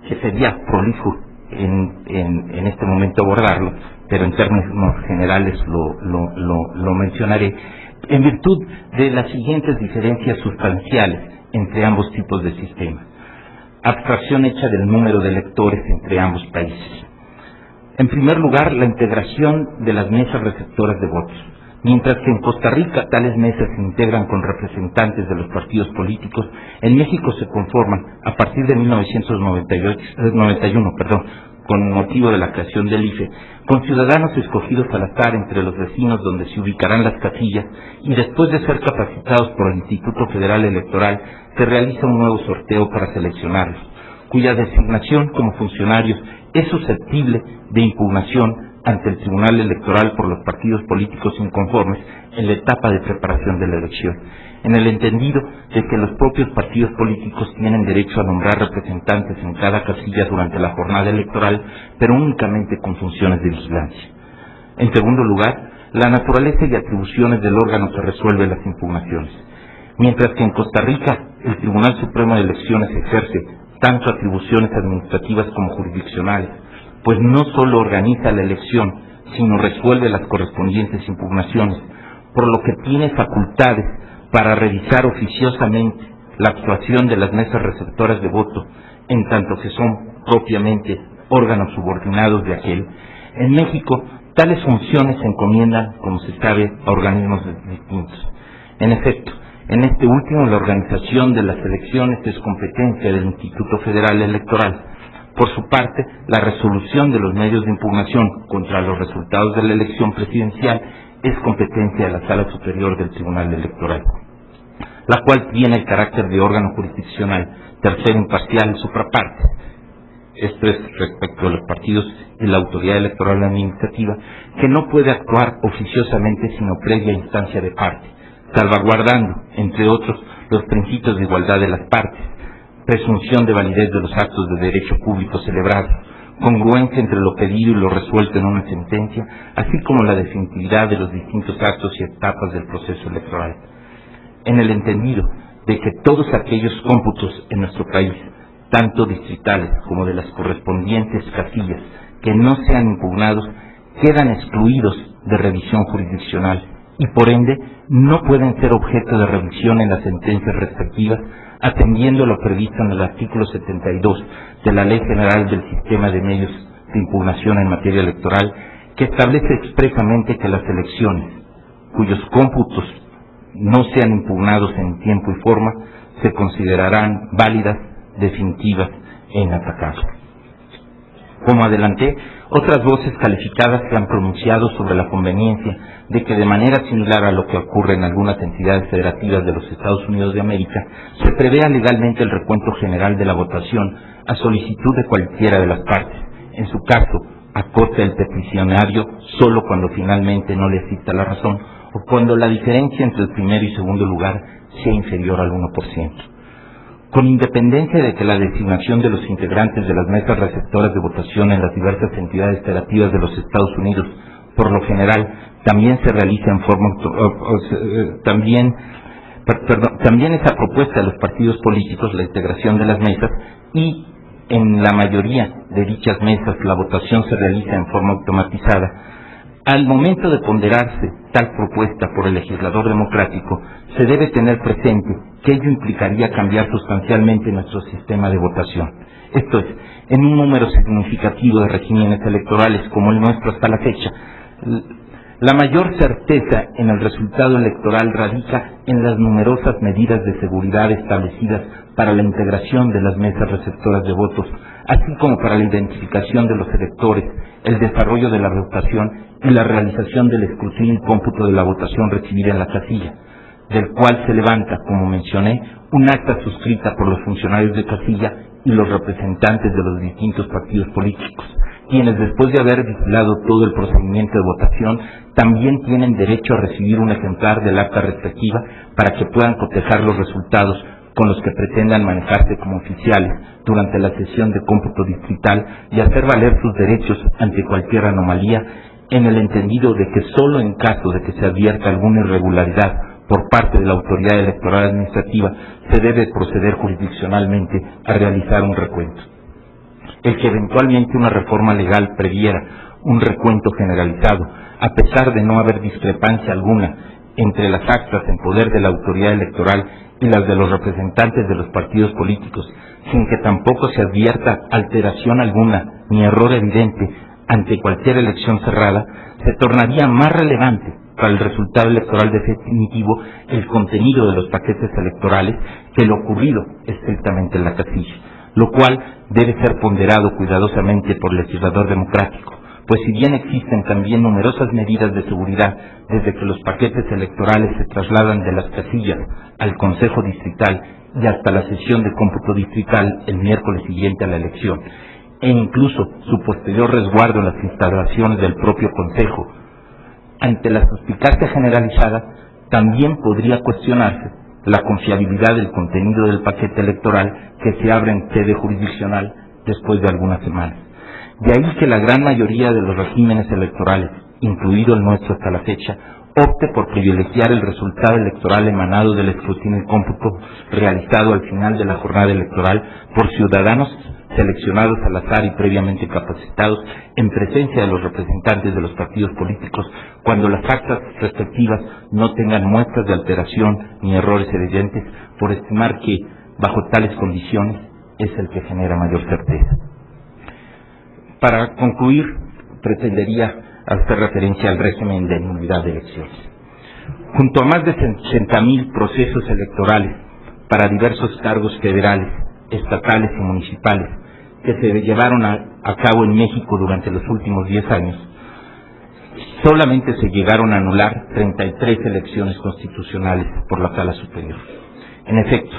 que sería prolijo en este momento abordarlo, pero en términos generales lo mencionaré, en virtud de las siguientes diferencias sustanciales entre ambos tipos de sistemas. Abstracción hecha del número de electores entre ambos países. En primer lugar, la integración de las mesas receptoras de votos. Mientras que en Costa Rica tales mesas se integran con representantes de los partidos políticos, en México se conforman a partir de 1991, con motivo de la creación del IFE, con ciudadanos escogidos al azar entre los vecinos donde se ubicarán las casillas, y después de ser capacitados por el Instituto Federal Electoral, se realiza un nuevo sorteo para seleccionarlos, cuya designación como funcionarios es susceptible de impugnación ante el Tribunal Electoral por los partidos políticos inconformes en la etapa de preparación de la elección, en el entendido de que los propios partidos políticos tienen derecho a nombrar representantes en cada casilla durante la jornada electoral, pero únicamente con funciones de vigilancia. En segundo lugar, la naturaleza y atribuciones del órgano que resuelve las impugnaciones. Mientras que en Costa Rica el Tribunal Supremo de Elecciones ejerce tanto atribuciones administrativas como jurisdiccionales, pues no solo organiza la elección, sino resuelve las correspondientes impugnaciones, por lo que tiene facultades para revisar oficiosamente la actuación de las mesas receptoras de voto, en tanto que son propiamente órganos subordinados de aquel. En México, tales funciones se encomiendan, como se sabe, a organismos distintos. En efecto, En este último, la organización de las elecciones es competencia del Instituto Federal Electoral. Por su parte, la resolución de los medios de impugnación contra los resultados de la elección presidencial es competencia de la Sala Superior del Tribunal Electoral, la cual tiene el carácter de órgano jurisdiccional, tercero imparcial, supraparte. Esto es respecto a los partidos y la autoridad electoral administrativa, que no puede actuar oficiosamente sino previa instancia de parte, salvaguardando, entre otros, los principios de igualdad de las partes, presunción de validez de los actos de derecho público celebrados, congruencia entre lo pedido y lo resuelto en una sentencia, así como la definitividad de los distintos actos y etapas del proceso electoral. En el entendido de que todos aquellos cómputos en nuestro país, tanto distritales como de las correspondientes casillas, que no sean impugnados, quedan excluidos de revisión jurisdiccional y por ende no pueden ser objeto de revisión en las sentencias respectivas, atendiendo lo previsto en el artículo 72 de la Ley General del Sistema de Medios de Impugnación en materia electoral, que establece expresamente que las elecciones, cuyos cómputos no sean impugnados en tiempo y forma, se considerarán válidas, definitivas e inatacables. Como adelanté, otras voces calificadas se han pronunciado sobre la conveniencia de que, de manera similar a lo que ocurre en algunas entidades federativas de los Estados Unidos de América, se prevea legalmente el recuento general de la votación a solicitud de cualquiera de las partes, en su caso, a coste del peticionario solo cuando finalmente no le asista la razón o cuando la diferencia entre el primero y segundo lugar sea inferior al 1%. Con independencia de que la designación de los integrantes de las mesas receptoras de votación en las diversas entidades federativas de los Estados Unidos, por lo general, también se realiza en forma también es a propuesta de los partidos políticos la integración de las mesas, y en la mayoría de dichas mesas la votación se realiza en forma automatizada. Al momento de ponderarse tal propuesta por el legislador democrático, se debe tener presente que ello implicaría cambiar sustancialmente nuestro sistema de votación. Esto es, en un número significativo de regímenes electorales como el nuestro hasta la fecha, la mayor certeza en el resultado electoral radica en las numerosas medidas de seguridad establecidas para la integración de las mesas receptoras de votos, así como para la identificación de los electores, el desarrollo de la votación y la realización del escrutinio y cómputo de la votación recibida en la casilla, del cual se levanta, como mencioné, un acta suscrita por los funcionarios de casilla y los representantes de los distintos partidos políticos, quienes, después de haber vigilado todo el procedimiento de votación, también tienen derecho a recibir un ejemplar del acta respectiva para que puedan cotejar los resultados con los que pretendan manejarse como oficiales durante la sesión de cómputo distrital y hacer valer sus derechos ante cualquier anomalía, en el entendido de que solo en caso de que se advierta alguna irregularidad por parte de la autoridad electoral administrativa se debe proceder jurisdiccionalmente a realizar un recuento. El que eventualmente una reforma legal previera un recuento generalizado, a pesar de no haber discrepancia alguna entre las actas en poder de la autoridad electoral y las de los representantes de los partidos políticos, sin que tampoco se advierta alteración alguna ni error evidente ante cualquier elección cerrada, se tornaría más relevante para el resultado electoral definitivo el contenido de los paquetes electorales que lo ocurrido estrictamente en la casilla, lo cual debe ser ponderado cuidadosamente por el legislador democrático, pues si bien existen también numerosas medidas de seguridad desde que los paquetes electorales se trasladan de las casillas al Consejo Distrital y hasta la sesión de cómputo distrital el miércoles siguiente a la elección, e incluso su posterior resguardo en las instalaciones del propio Consejo, ante la suspicacia generalizada, también podría cuestionarse la confiabilidad del contenido del paquete electoral que se abre en sede jurisdiccional después de algunas semanas. De ahí que la gran mayoría de los regímenes electorales, incluido el nuestro hasta la fecha, opte por privilegiar el resultado electoral emanado del escrutinio y cómputo realizado al final de la jornada electoral por ciudadanos seleccionados al azar y previamente capacitados en presencia de los representantes de los partidos políticos, cuando las actas respectivas no tengan muestras de alteración ni errores evidentes, por estimar que, bajo tales condiciones, es el que genera mayor certeza. Para concluir, pretendería hacer referencia al régimen de nulidad de elecciones. Junto a más de 60.000 procesos electorales para diversos cargos federales, estatales y municipales que se llevaron a cabo en México durante los últimos 10 años, solamente se llegaron a anular 33 elecciones constitucionales por la Sala Superior. En efecto,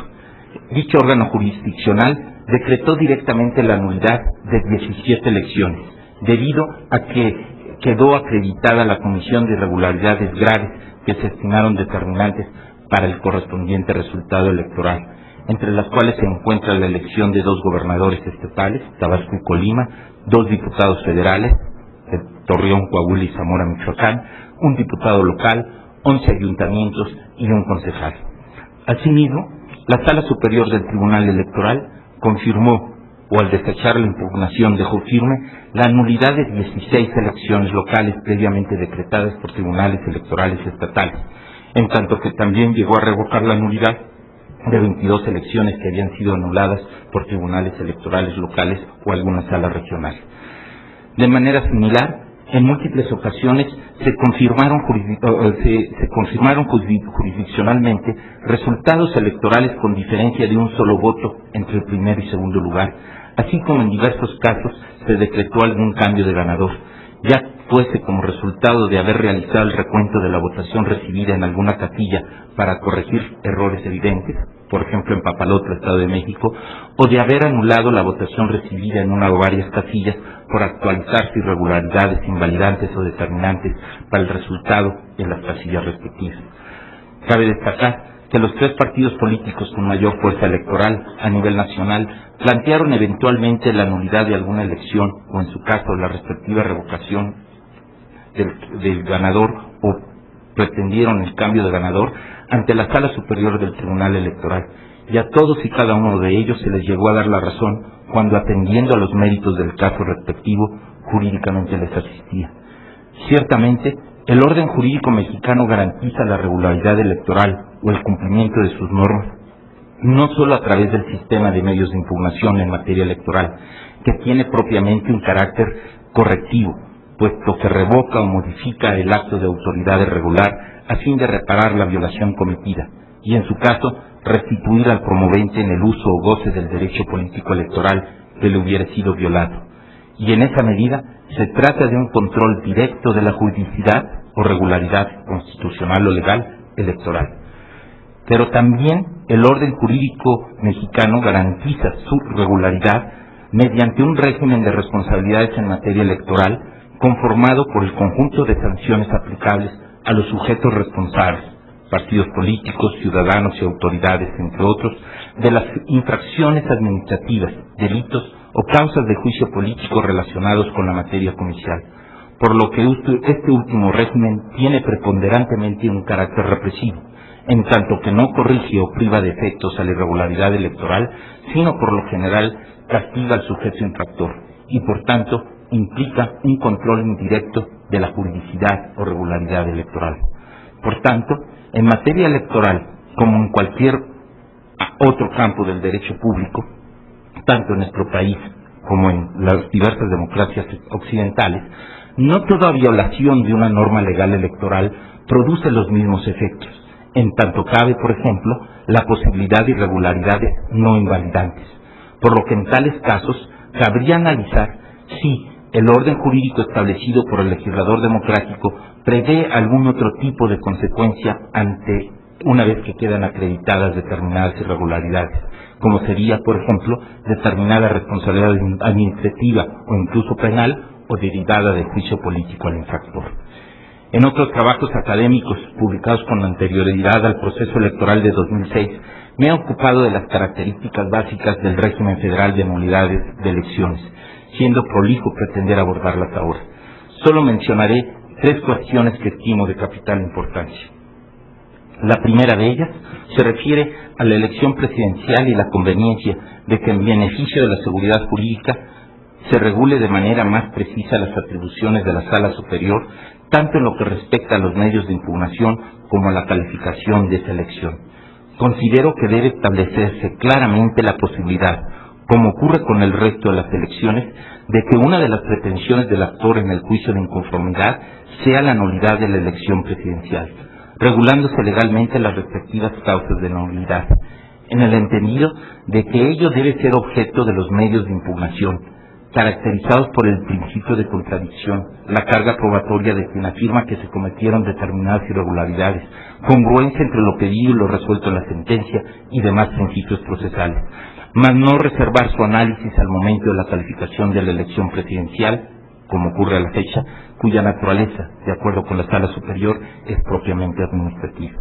dicho órgano jurisdiccional decretó directamente la nulidad de 17 elecciones, debido a que quedó acreditada la comisión de irregularidades graves que se estimaron determinantes para el correspondiente resultado electoral, entre las cuales se encuentra la elección de 2 gobernadores estatales, Tabasco y Colima, 2 diputados federales, de Torreón, Coahuila y Zamora, Michoacán, un diputado local, 11 ayuntamientos y un concejal. Asimismo, la Sala Superior del Tribunal Electoral confirmó, o al desechar la impugnación dejó firme, la nulidad de 16 elecciones locales previamente decretadas por tribunales electorales estatales, en tanto que también llegó a revocar la nulidad de 22 elecciones que habían sido anuladas por tribunales electorales locales o alguna sala regional. De manera similar, en múltiples ocasiones se confirmaron jurisdiccionalmente resultados electorales con diferencia de un solo voto entre el primero y segundo lugar, así como en diversos casos se decretó algún cambio de ganador, ya fuese como resultado de haber realizado el recuento de la votación recibida en alguna casilla para corregir errores evidentes, por ejemplo en Papalotla, Estado de México, o de haber anulado la votación recibida en una o varias casillas por actualizar irregularidades invalidantes o determinantes para el resultado en las casillas respectivas. Cabe destacar que los 3 partidos políticos con mayor fuerza electoral a nivel nacional plantearon eventualmente la nulidad de alguna elección o, en su caso, la respectiva revocación del ganador o pretendieron el cambio de ganador ante la Sala Superior del Tribunal Electoral, y a todos y cada uno de ellos se les llegó a dar la razón cuando, atendiendo a los méritos del caso respectivo, jurídicamente les asistía. Ciertamente, el orden jurídico mexicano garantiza la regularidad electoral o el cumplimiento de sus normas, no solo a través del sistema de medios de impugnación en materia electoral, que tiene propiamente un carácter correctivo, puesto que revoca o modifica el acto de autoridad irregular a fin de reparar la violación cometida, y en su caso, restituir al promovente en el uso o goce del derecho político electoral que le hubiera sido violado. Y en esa medida se trata de un control directo de la juridicidad o regularidad constitucional o legal electoral. Pero también el orden jurídico mexicano garantiza su regularidad mediante un régimen de responsabilidades en materia electoral conformado por el conjunto de sanciones aplicables a los sujetos responsables, partidos políticos, ciudadanos y autoridades, entre otros, de las infracciones administrativas, delitos o causas de juicio político relacionados con la materia comicial, por lo que este último régimen tiene preponderantemente un carácter represivo, en tanto que no corrige o priva de efectos a la irregularidad electoral, sino por lo general castiga al sujeto infractor y por tanto implica un control indirecto de la juridicidad o regularidad electoral. Por tanto, en materia electoral, como en cualquier otro campo del derecho público, tanto en nuestro país como en las diversas democracias occidentales, no toda violación de una norma legal electoral produce los mismos efectos, en tanto cabe, por ejemplo, la posibilidad de irregularidades no invalidantes, por lo que en tales casos cabría analizar si el orden jurídico establecido por el legislador democrático prevé algún otro tipo de consecuencia ante una vez que quedan acreditadas determinadas irregularidades, como sería, por ejemplo, determinada responsabilidad administrativa o incluso penal o derivada de juicio político al infractor. En otros trabajos académicos publicados con anterioridad al proceso electoral de 2006, me he ocupado de las características básicas del régimen federal de nulidades de elecciones, siendo prolijo pretender abordarlas ahora. Solo mencionaré 3 cuestiones que estimo de capital importancia. La primera de ellas se refiere a la elección presidencial y la conveniencia de que, en beneficio de la seguridad jurídica, se regule de manera más precisa las atribuciones de la Sala Superior, tanto en lo que respecta a los medios de impugnación como a la calificación de esa elección. Considero que debe establecerse claramente la posibilidad, como ocurre con el resto de las elecciones, de que una de las pretensiones del actor en el juicio de inconformidad sea la nulidad de la elección presidencial, regulándose legalmente las respectivas causas de nulidad, en el entendido de que ello debe ser objeto de los medios de impugnación, caracterizados por el principio de contradicción, la carga probatoria de quien afirma que se cometieron determinadas irregularidades, congruencia entre lo pedido y lo resuelto en la sentencia y demás principios procesales, mas no reservar su análisis al momento de la calificación de la elección presidencial, como ocurre a la fecha, cuya naturaleza, de acuerdo con la Sala Superior, es propiamente administrativa.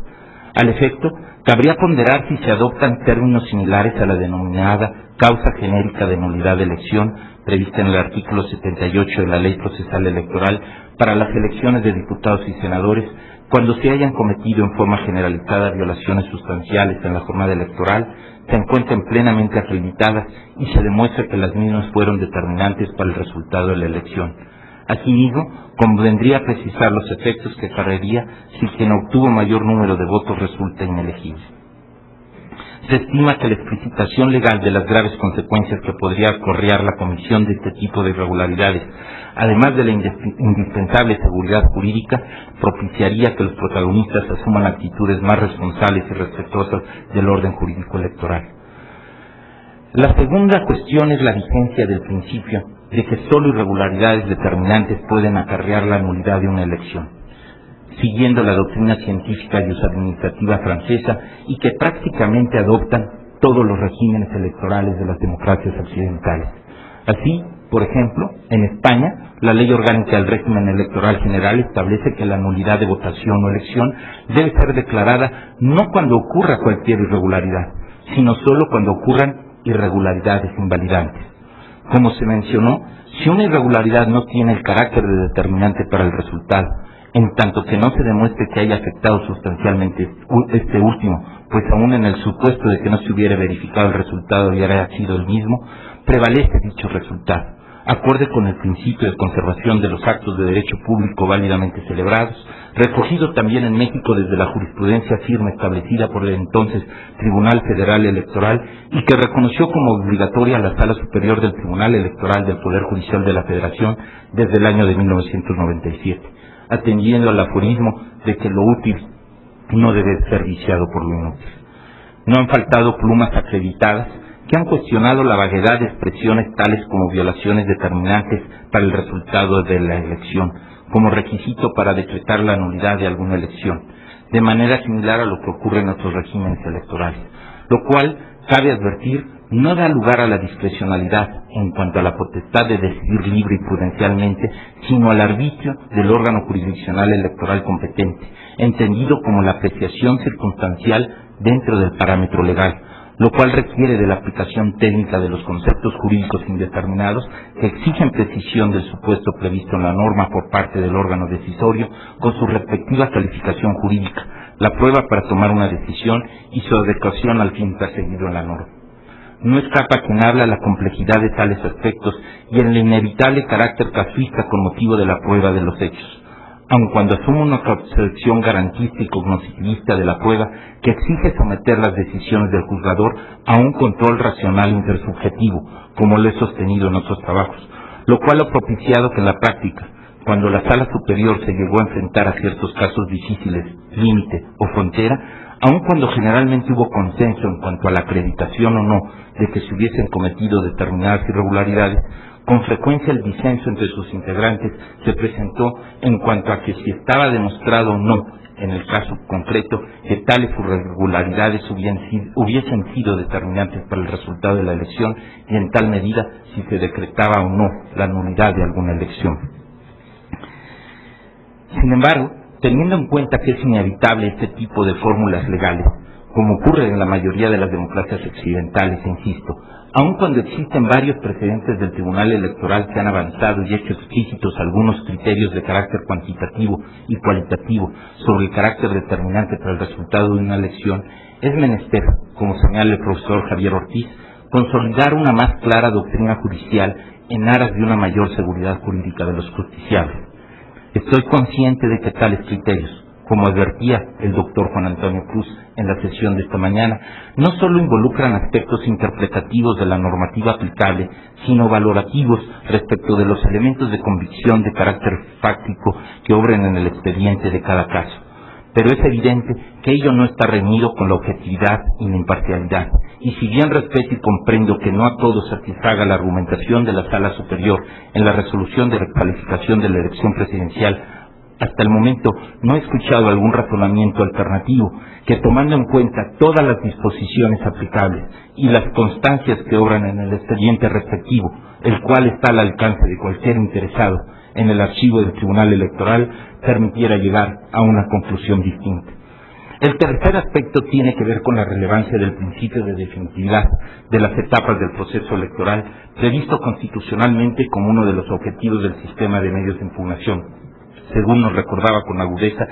Al efecto, cabría ponderar si se adoptan términos similares a la denominada causa genérica de nulidad de elección, prevista en el artículo 78 de la Ley Procesal Electoral para las elecciones de diputados y senadores, cuando se hayan cometido en forma generalizada violaciones sustanciales en la jornada electoral, se encuentren plenamente acreditadas y se demuestre que las mismas fueron determinantes para el resultado de la elección. Asimismo, convendría precisar los efectos que acarrearía si quien obtuvo mayor número de votos resulta inelegible. Se estima que la explicitación legal de las graves consecuencias que podría acarrear la comisión de este tipo de irregularidades, además de la indispensable seguridad jurídica, propiciaría que los protagonistas asuman actitudes más responsables y respetuosas del orden jurídico electoral. La segunda cuestión es la vigencia del principio de que solo irregularidades determinantes pueden acarrear la nulidad de una elección, siguiendo la doctrina científica y administrativa francesa y que prácticamente adoptan todos los regímenes electorales de las democracias occidentales. Así, por ejemplo, en España, la Ley Orgánica del Régimen Electoral General establece que la nulidad de votación o elección debe ser declarada no cuando ocurra cualquier irregularidad, sino solo cuando ocurran irregularidades invalidantes. Como se mencionó, si una irregularidad no tiene el carácter de determinante para el resultado, en tanto que no se demuestre que haya afectado sustancialmente este último, pues aún en el supuesto de que no se hubiera verificado el resultado y haya sido el mismo, prevalece dicho resultado, acorde con el principio de conservación de los actos de derecho público válidamente celebrados, recogido también en México desde la jurisprudencia firme establecida por el entonces Tribunal Federal Electoral y que reconoció como obligatoria la Sala Superior del Tribunal Electoral del Poder Judicial de la Federación desde el año de 1997, atendiendo al aforismo de que lo útil no debe ser viciado por lo inútil. No han faltado plumas acreditadas que han cuestionado la vaguedad de expresiones tales como violaciones determinantes para el resultado de la elección, como requisito para decretar la nulidad de alguna elección, de manera similar a lo que ocurre en otros regímenes electorales, lo cual, cabe advertir, no da lugar a la discrecionalidad en cuanto a la potestad de decidir libre y prudencialmente, sino al arbitrio del órgano jurisdiccional electoral competente, entendido como la apreciación circunstancial dentro del parámetro legal, lo cual requiere de la aplicación técnica de los conceptos jurídicos indeterminados que exigen precisión del supuesto previsto en la norma por parte del órgano decisorio con su respectiva calificación jurídica, la prueba para tomar una decisión y su adecuación al fin perseguido en la norma. No escapa quien habla la complejidad de tales aspectos y el inevitable carácter casuísta con motivo de la prueba de los hechos, aun cuando asume una concepción garantista y cognoscitivista de la prueba que exige someter las decisiones del juzgador a un control racional intersubjetivo, como lo he sostenido en otros trabajos, lo cual ha propiciado que en la práctica, cuando la Sala Superior se llegó a enfrentar a ciertos casos difíciles, límite o frontera, aun cuando generalmente hubo consenso en cuanto a la acreditación o no de que se hubiesen cometido determinadas irregularidades, con frecuencia el disenso entre sus integrantes se presentó en cuanto a que si estaba demostrado o no, en el caso concreto, que tales irregularidades hubiesen sido determinantes para el resultado de la elección y en tal medida si se decretaba o no la nulidad de alguna elección. Sin embargo, teniendo en cuenta que es inevitable este tipo de fórmulas legales, como ocurre en la mayoría de las democracias occidentales, insisto, aun cuando existen varios precedentes del Tribunal Electoral que han avanzado y hecho explícitos algunos criterios de carácter cuantitativo y cualitativo sobre el carácter determinante para el resultado de una elección, es menester, como señala el profesor Javier Ortiz, consolidar una más clara doctrina judicial en aras de una mayor seguridad jurídica de los justiciables. Estoy consciente de que tales criterios, como advertía el doctor Juan Antonio Cruz en la sesión de esta mañana, no solo involucran aspectos interpretativos de la normativa aplicable, sino valorativos respecto de los elementos de convicción de carácter fáctico que obren en el expediente de cada caso. pero es evidente que ello no está reñido con la objetividad y la imparcialidad. Y si bien respeto y comprendo que no a todos satisfaga la argumentación de la Sala Superior en la resolución de recalificación de la elección presidencial, hasta el momento no he escuchado algún razonamiento alternativo que, tomando en cuenta todas las disposiciones aplicables y las constancias que obran en el expediente respectivo, el cual está al alcance de cualquier interesado en el archivo del Tribunal Electoral, permitiera llegar a una conclusión distinta. El tercer aspecto tiene que ver con la relevancia del principio de definitividad de las etapas del proceso electoral, previsto constitucionalmente como uno de los objetivos del sistema de medios de impugnación, según nos recordaba con agudeza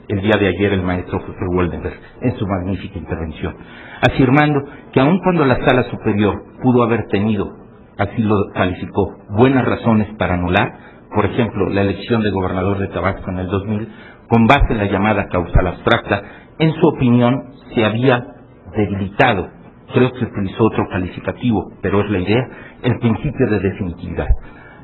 el día de ayer el maestro José Waldenberg en su magnífica intervención, afirmando que aun cuando la Sala Superior pudo haber tenido, así lo calificó, buenas razones para anular, por ejemplo, la elección de gobernador de Tabasco en el 2000, con base en la llamada causal abstracta, en su opinión se había debilitado, creo que utilizó otro calificativo, pero es la idea, el principio de definitividad.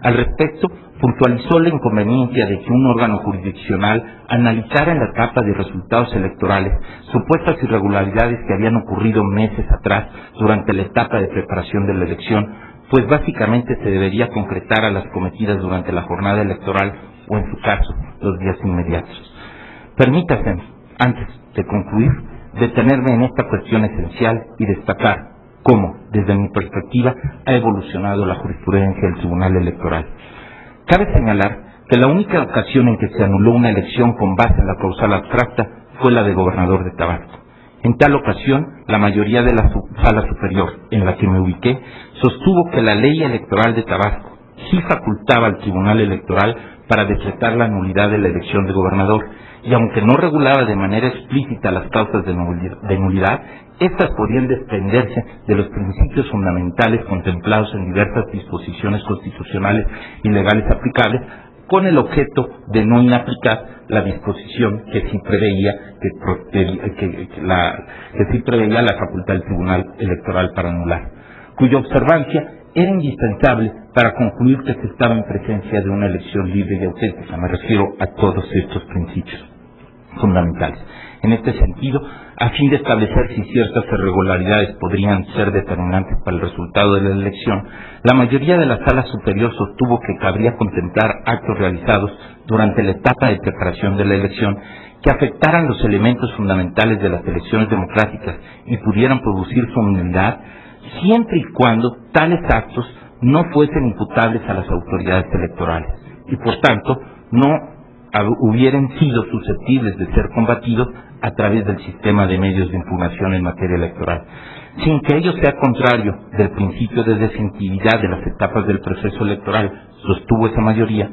Al respecto, puntualizó la inconveniencia de que un órgano jurisdiccional analizara en la etapa de resultados electorales supuestas irregularidades que habían ocurrido meses atrás durante la etapa de preparación de la elección, pues básicamente se debería concretar a las cometidas durante la jornada electoral o, en su caso, los días inmediatos. Permítanme, antes de concluir, detenerme en esta cuestión esencial y destacar cómo, desde mi perspectiva, ha evolucionado la jurisprudencia del Tribunal Electoral. Cabe señalar que la única ocasión en que se anuló una elección con base en la causal abstracta fue la de gobernador de Tabasco. En tal ocasión, la mayoría de la Sala Superior, en la que me ubiqué, sostuvo que la ley electoral de Tabasco sí facultaba al Tribunal Electoral para decretar la nulidad de la elección de gobernador, y aunque no regulaba de manera explícita las causas de nulidad, estas podían desprenderse de los principios fundamentales contemplados en diversas disposiciones constitucionales y legales aplicables, con el objeto de no inaplicar la disposición que sí preveía la facultad del Tribunal Electoral para anular, cuya observancia era indispensable para concluir que se estaba en presencia de una elección libre y auténtica. Me refiero a todos estos principios fundamentales. En este sentido, a fin de establecer si ciertas irregularidades podrían ser determinantes para el resultado de la elección, la mayoría de la Sala Superior sostuvo que cabría contemplar actos realizados durante la etapa de preparación de la elección que afectaran los elementos fundamentales de las elecciones democráticas y pudieran producir su nulidad, siempre y cuando tales actos no fuesen imputables a las autoridades electorales y, por tanto, no hubieran sido susceptibles de ser combatidos a través del sistema de medios de impugnación en materia electoral, sin que ello sea contrario del principio de definitividad de las etapas del proceso electoral, sostuvo esa mayoría,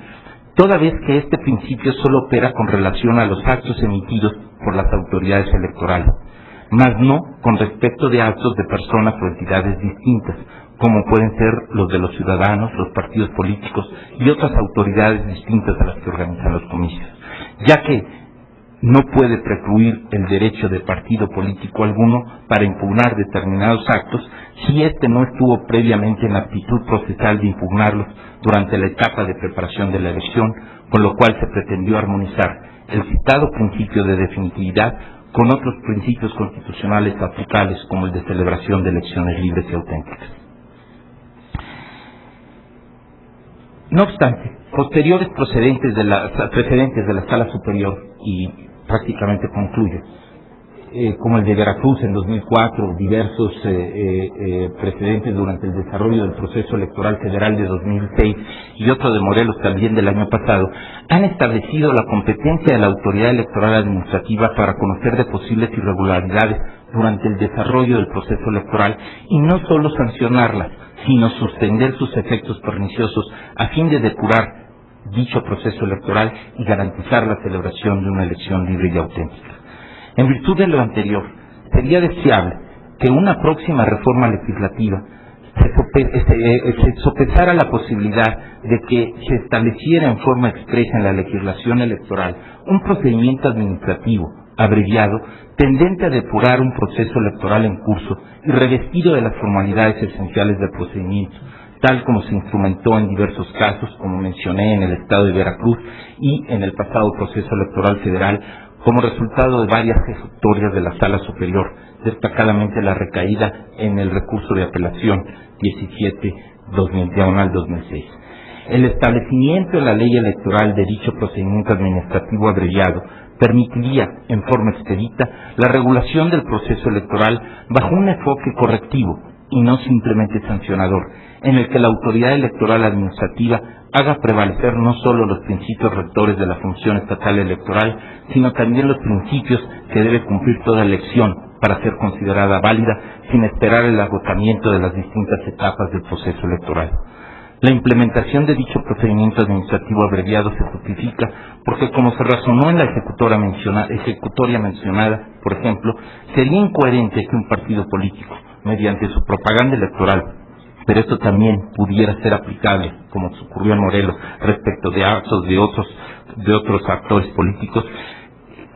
toda vez que este principio solo opera con relación a los actos emitidos por las autoridades electorales, mas no con respecto de actos de personas o entidades distintas, como pueden ser los de los ciudadanos, los partidos políticos y otras autoridades distintas a las que organizan los comicios, ya que no puede precluir el derecho de partido político alguno para impugnar determinados actos si éste no estuvo previamente en la aptitud procesal de impugnarlos durante la etapa de preparación de la elección, con lo cual se pretendió armonizar el citado principio de definitividad con otros principios constitucionales aplicables como el de celebración de elecciones libres y auténticas. No obstante, posteriores precedentes de la Sala Superior, y prácticamente concluye, como el de Veracruz en 2004, diversos precedentes durante el desarrollo del proceso electoral federal de 2006 y otro de Morelos también del año pasado, han establecido la competencia de la autoridad electoral administrativa para conocer de posibles irregularidades durante el desarrollo del proceso electoral y no solo sancionarlas, sino suspender sus efectos perniciosos a fin de depurar dicho proceso electoral y garantizar la celebración de una elección libre y auténtica. En virtud de lo anterior, sería deseable que una próxima reforma legislativa se sopesara la posibilidad de que se estableciera en forma expresa en la legislación electoral un procedimiento administrativo abreviado tendente a depurar un proceso electoral en curso y revestido de las formalidades esenciales del procedimiento, tal como se instrumentó en diversos casos, como mencioné, en el estado de Veracruz y en el pasado proceso electoral federal, como resultado de varias ejecutorias de la Sala Superior, destacadamente la recaída en el recurso de apelación 17/2006. El establecimiento de la ley electoral de dicho procedimiento administrativo abreviado permitiría, en forma expedita, la regulación del proceso electoral bajo un enfoque correctivo y no simplemente sancionador, en el que la autoridad electoral administrativa haga prevalecer no solo los principios rectores de la función estatal electoral, sino también los principios que debe cumplir toda elección para ser considerada válida, sin esperar el agotamiento de las distintas etapas del proceso electoral. La implementación de dicho procedimiento administrativo abreviado se justifica porque, como se razonó en la ejecutoria mencionada, por ejemplo, sería incoherente que un partido político, mediante su propaganda electoral, pero esto también pudiera ser aplicable, como ocurrió en Morelos, respecto de actos de otros actores políticos.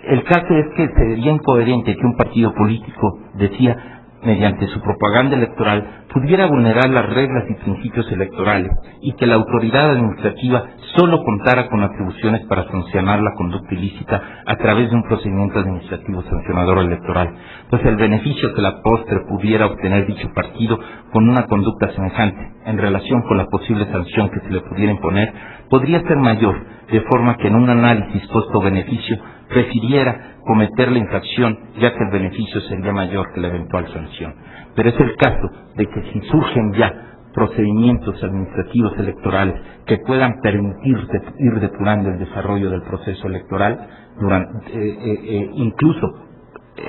El caso es que sería incoherente que un partido político, decía, mediante su propaganda electoral, pudiera vulnerar las reglas y principios electorales y que la autoridad administrativa solo contara con atribuciones para sancionar la conducta ilícita a través de un procedimiento administrativo sancionador electoral, pues el beneficio que la postre pudiera obtener dicho partido con una conducta semejante en relación con la posible sanción que se le pudiera imponer podría ser mayor, de forma que en un análisis costo-beneficio prefiriera cometer la infracción, ya que el beneficio sería mayor que la eventual sanción. Pero es el caso de que si surgen ya procedimientos administrativos electorales que puedan permitirse ir depurando el desarrollo del proceso electoral, incluso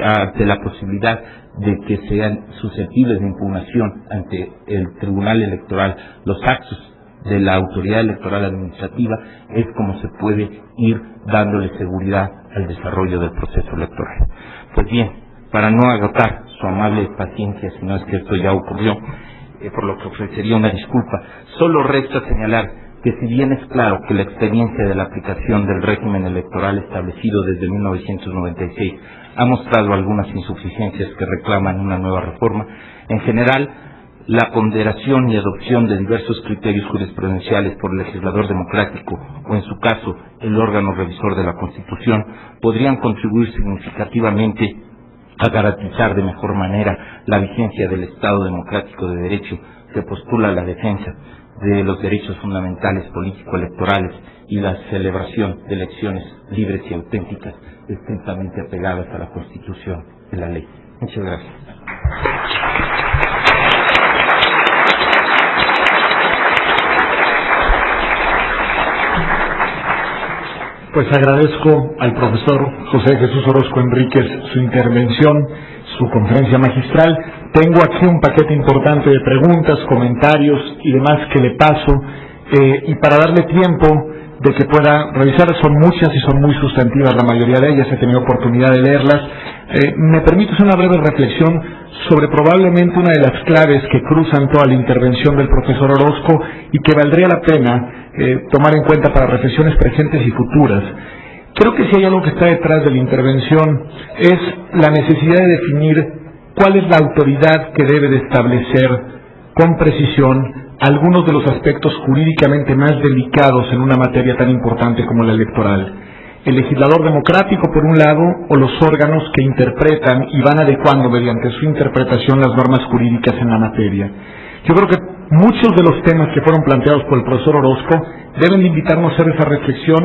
ante la posibilidad de que sean susceptibles de impugnación ante el Tribunal Electoral los actos de la autoridad electoral administrativa, es como se puede ir dándole seguridad al desarrollo del proceso electoral. Pues bien, para no agotar su amable paciencia, si no es que esto ya ocurrió, por lo que ofrecería una disculpa, solo resta señalar que si bien es claro que la experiencia de la aplicación del régimen electoral establecido desde 1996 ha mostrado algunas insuficiencias que reclaman una nueva reforma, en general, la ponderación y adopción de diversos criterios jurisprudenciales por el legislador democrático o, en su caso, el órgano revisor de la Constitución podrían contribuir significativamente a garantizar de mejor manera la vigencia del Estado democrático de derecho que postula la defensa de los derechos fundamentales político-electorales y la celebración de elecciones libres y auténticas estrictamente apegadas a la Constitución y la ley. Muchas gracias. Pues agradezco al profesor José Jesús Orozco Enríquez su intervención, su conferencia magistral. Tengo aquí un paquete importante de preguntas, comentarios y demás que le paso, y para darle tiempo de que pueda revisar, son muchas y son muy sustantivas la mayoría de ellas, he tenido oportunidad de leerlas. Me permito hacer una breve reflexión sobre probablemente una de las claves que cruzan toda la intervención del profesor Orozco y que valdría la pena tomar en cuenta para reflexiones presentes y futuras. Creo que si hay algo que está detrás de la intervención es la necesidad de definir cuál es la autoridad que debe de establecer con precisión algunos de los aspectos jurídicamente más delicados en una materia tan importante como la electoral. El legislador democrático, por un lado, o los órganos que interpretan y van adecuando mediante su interpretación las normas jurídicas en la materia. Yo creo que muchos de los temas que fueron planteados por el profesor Orozco deben invitarnos a hacer esa reflexión,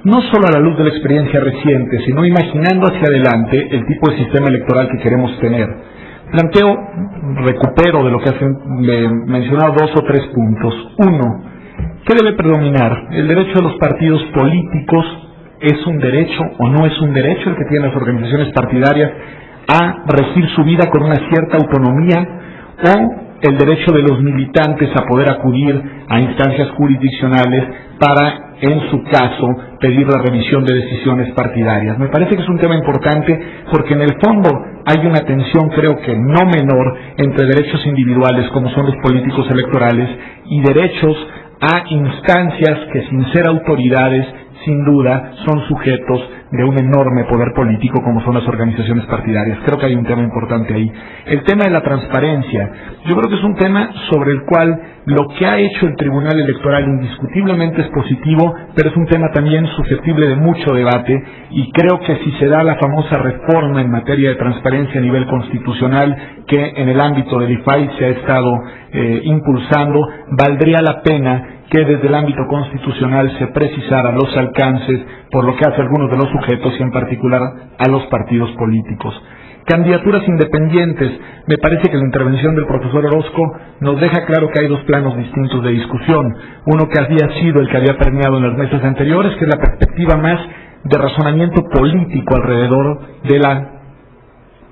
no solo a la luz de la experiencia reciente, sino imaginando hacia adelante el tipo de sistema electoral que queremos tener. Recupero de lo que mencionado 2 o 3 puntos. 1. ¿Qué debe predominar? ¿El derecho de los partidos políticos es un derecho o no es un derecho el que tienen las organizaciones partidarias a regir su vida con una cierta autonomía, o el derecho de los militantes a poder acudir a instancias jurisdiccionales para, en su caso, pedir la revisión de decisiones partidarias? Me parece que es un tema importante porque en el fondo hay una tensión, creo que no menor, entre derechos individuales como son los políticos electorales y derechos a instancias que, sin ser autoridades, sin duda, son sujetos de un enorme poder político como son las organizaciones partidarias. Creo que hay un tema importante ahí. El tema de la transparencia, yo creo que es un tema sobre el cual lo que ha hecho el Tribunal Electoral indiscutiblemente es positivo, pero es un tema también susceptible de mucho debate, y creo que si se da la famosa reforma en materia de transparencia a nivel constitucional que en el ámbito del IFAI se ha estado impulsando, valdría la pena que desde el ámbito constitucional se precisaran los alcances por lo que hace a algunos de los sujetos y en particular a los partidos políticos. Candidaturas independientes, me parece que la intervención del profesor Orozco nos deja claro que hay dos planos distintos de discusión. Uno que había sido el que había permeado en las mesas anteriores, que es la perspectiva más de razonamiento político alrededor de la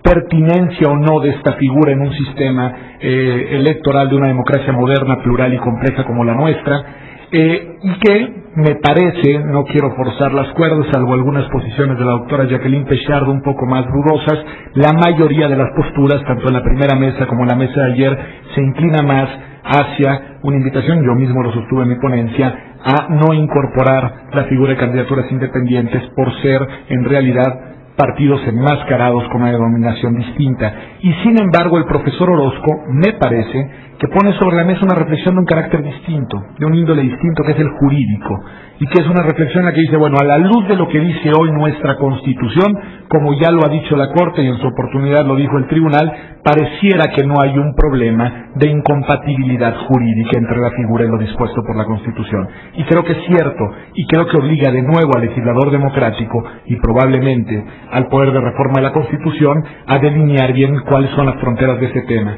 pertinencia o no de esta figura en un sistema electoral de una democracia moderna, plural y compleja como la nuestra, y que me parece, no quiero forzar las cuerdas, salvo algunas posiciones de la doctora Jacqueline Pechardo un poco más dudosas, la mayoría de las posturas, tanto en la primera mesa como en la mesa de ayer, se inclina más hacia una invitación, yo mismo lo sostuve en mi ponencia, a no incorporar la figura de candidaturas independientes por ser en realidad partidos enmascarados con una denominación distinta. Y sin embargo el profesor Orozco me parece que pone sobre la mesa una reflexión de un carácter distinto, de un índole distinto, que es el jurídico, y que es una reflexión en la que dice, bueno, a la luz de lo que dice hoy nuestra Constitución, como ya lo ha dicho la Corte y en su oportunidad lo dijo el Tribunal, pareciera que no hay un problema de incompatibilidad jurídica entre la figura y lo dispuesto por la Constitución. Y creo que es cierto, y creo que obliga de nuevo al legislador democrático y probablemente al poder de reforma de la Constitución a delinear bien cuáles son las fronteras de ese tema.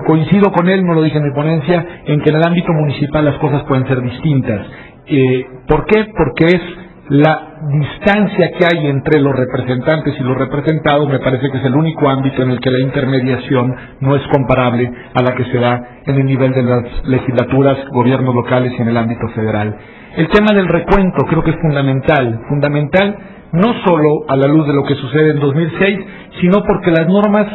Coincido con él, no lo dije en mi ponencia, en que en el ámbito municipal las cosas pueden ser distintas. ¿Por qué? Porque es la distancia que hay entre los representantes y los representados, me parece que es el único ámbito en el que la intermediación no es comparable a la que se da en el nivel de las legislaturas, gobiernos locales y en el ámbito federal. El tema del recuento creo que es fundamental no solo a la luz de lo que sucede en 2006, sino porque las normas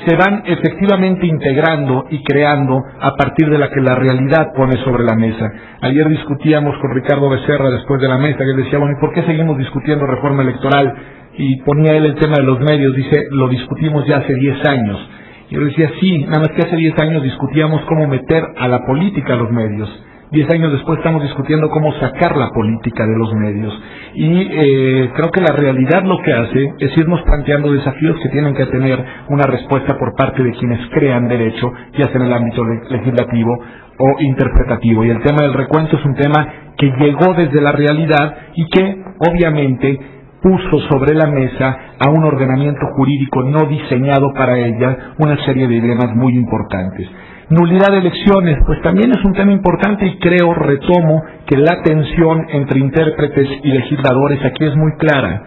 se van efectivamente integrando y creando a partir de la que la realidad pone sobre la mesa. Ayer discutíamos con Ricardo Becerra después de la mesa, que él decía, bueno, ¿y por qué seguimos discutiendo reforma electoral? Y ponía él el tema de los medios, dice, lo discutimos ya hace 10 años. Y yo decía, sí, nada más que hace 10 años discutíamos cómo meter a la política a los medios. 10 años después estamos discutiendo cómo sacar la política de los medios. Y creo que la realidad lo que hace es irnos planteando desafíos que tienen que tener una respuesta por parte de quienes crean derecho, ya sea en el ámbito legislativo o interpretativo. Y el tema del recuento es un tema que llegó desde la realidad y que obviamente puso sobre la mesa a un ordenamiento jurídico no diseñado para ella una serie de dilemas muy importantes. Nulidad de elecciones, pues también es un tema importante y creo, retomo, que la tensión entre intérpretes y legisladores aquí es muy clara.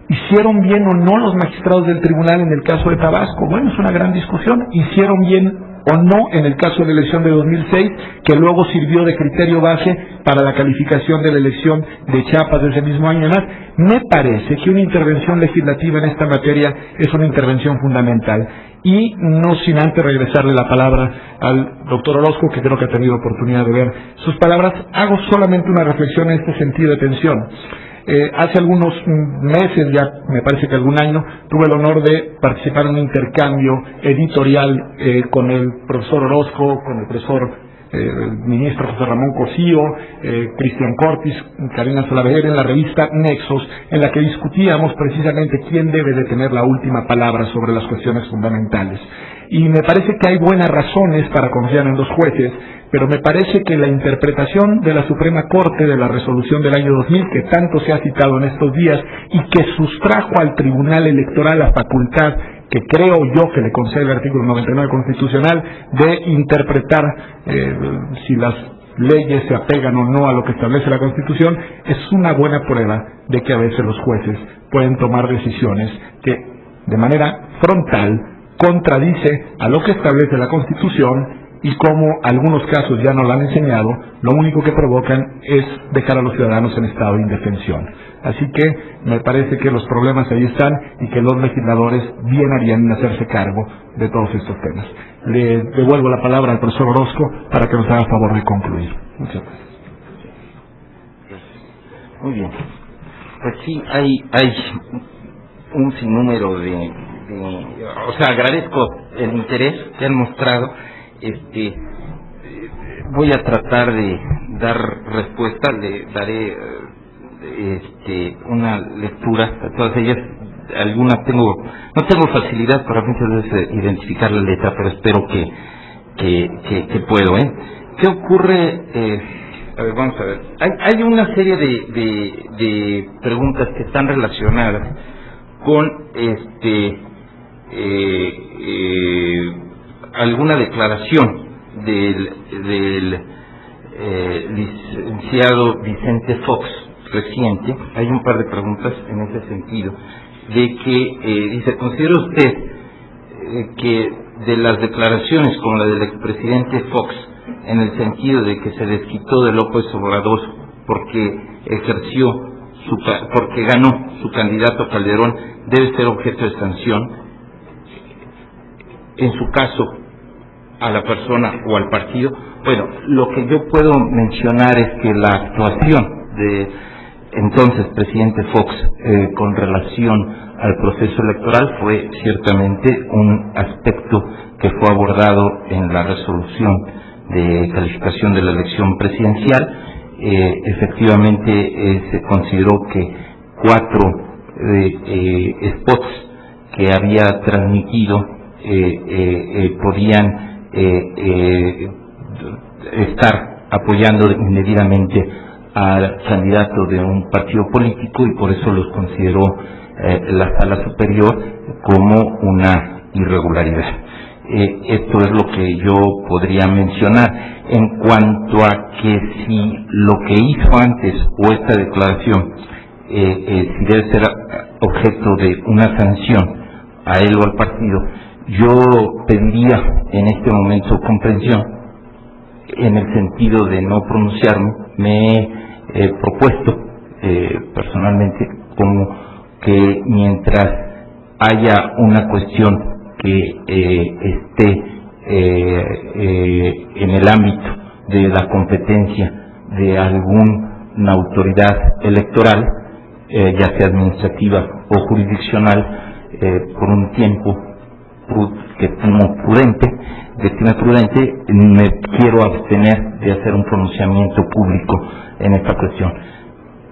¿Hicieron bien o no los magistrados del tribunal en el caso de Tabasco? Bueno, es una gran discusión. ¿Hicieron bien o no en el caso de la elección de 2006, que luego sirvió de criterio base para la calificación de la elección de Chiapas de ese mismo año? Además, me parece que una intervención legislativa en esta materia es una intervención fundamental. Y no sin antes regresarle la palabra al doctor Orozco, que creo que ha tenido oportunidad de ver sus palabras, hago solamente una reflexión en este sentido de tensión. Hace algunos meses, ya me parece que algún año, tuve el honor de participar en un intercambio editorial con el profesor Orozco, con el profesor el ministro José Ramón Cosío, Cristian Cortis, Karina Salaverry, en la revista Nexos, en la que discutíamos precisamente quién debe de tener la última palabra sobre las cuestiones fundamentales. Y me parece que hay buenas razones para confiar en los jueces, pero me parece que la interpretación de la Suprema Corte de la resolución del año 2000, que tanto se ha citado en estos días y que sustrajo al Tribunal Electoral la facultad que creo yo que le concede el artículo 99 constitucional de interpretar si las leyes se apegan o no a lo que establece la Constitución, es una buena prueba de que a veces los jueces pueden tomar decisiones que de manera frontal contradice a lo que establece la Constitución, y como algunos casos ya nos lo han enseñado, lo único que provocan es dejar a los ciudadanos en estado de indefensión. Así que me parece que los problemas ahí están y que los legisladores bien harían en hacerse cargo de todos estos temas. Le devuelvo la palabra al profesor Orozco para que nos haga favor de concluir. Muchas gracias. Muy bien. Pues sí, hay un sinnúmero o sea, agradezco el interés que han mostrado. Voy a tratar de dar respuesta, le daré una lectura a todas ellas. Algunas no tengo facilidad para muchas veces identificar la letra, pero espero que puedo. ¿Qué ocurre? A ver, vamos a ver. Hay una serie de preguntas que están relacionadas con alguna declaración del licenciado Vicente Fox reciente. Hay un par de preguntas en ese sentido, de que dice: ¿considera usted que de las declaraciones como la del expresidente Fox, en el sentido de que se desquitó de López Obrador porque ganó su candidato Calderón, debe ser objeto de sanción, en su caso a la persona o al partido? Bueno, lo que yo puedo mencionar es que la actuación de entonces presidente Fox con relación al proceso electoral fue ciertamente un aspecto que fue abordado en la resolución de calificación de la elección presidencial. Efectivamente se consideró que 4 spots que había transmitido podían estar apoyando indebidamente al candidato de un partido político, y por eso los consideró la Sala Superior como una irregularidad. Esto es lo que yo podría mencionar. En cuanto a que si lo que hizo antes o esta declaración si debe ser objeto de una sanción a él o al partido, yo pediría en este momento comprensión en el sentido de no pronunciarme. Me he propuesto personalmente como que mientras haya una cuestión que esté en el ámbito de la competencia de alguna autoridad electoral, ya sea administrativa o jurisdiccional, por un tiempo que estime prudente, me quiero abstener de hacer un pronunciamiento público en esta cuestión,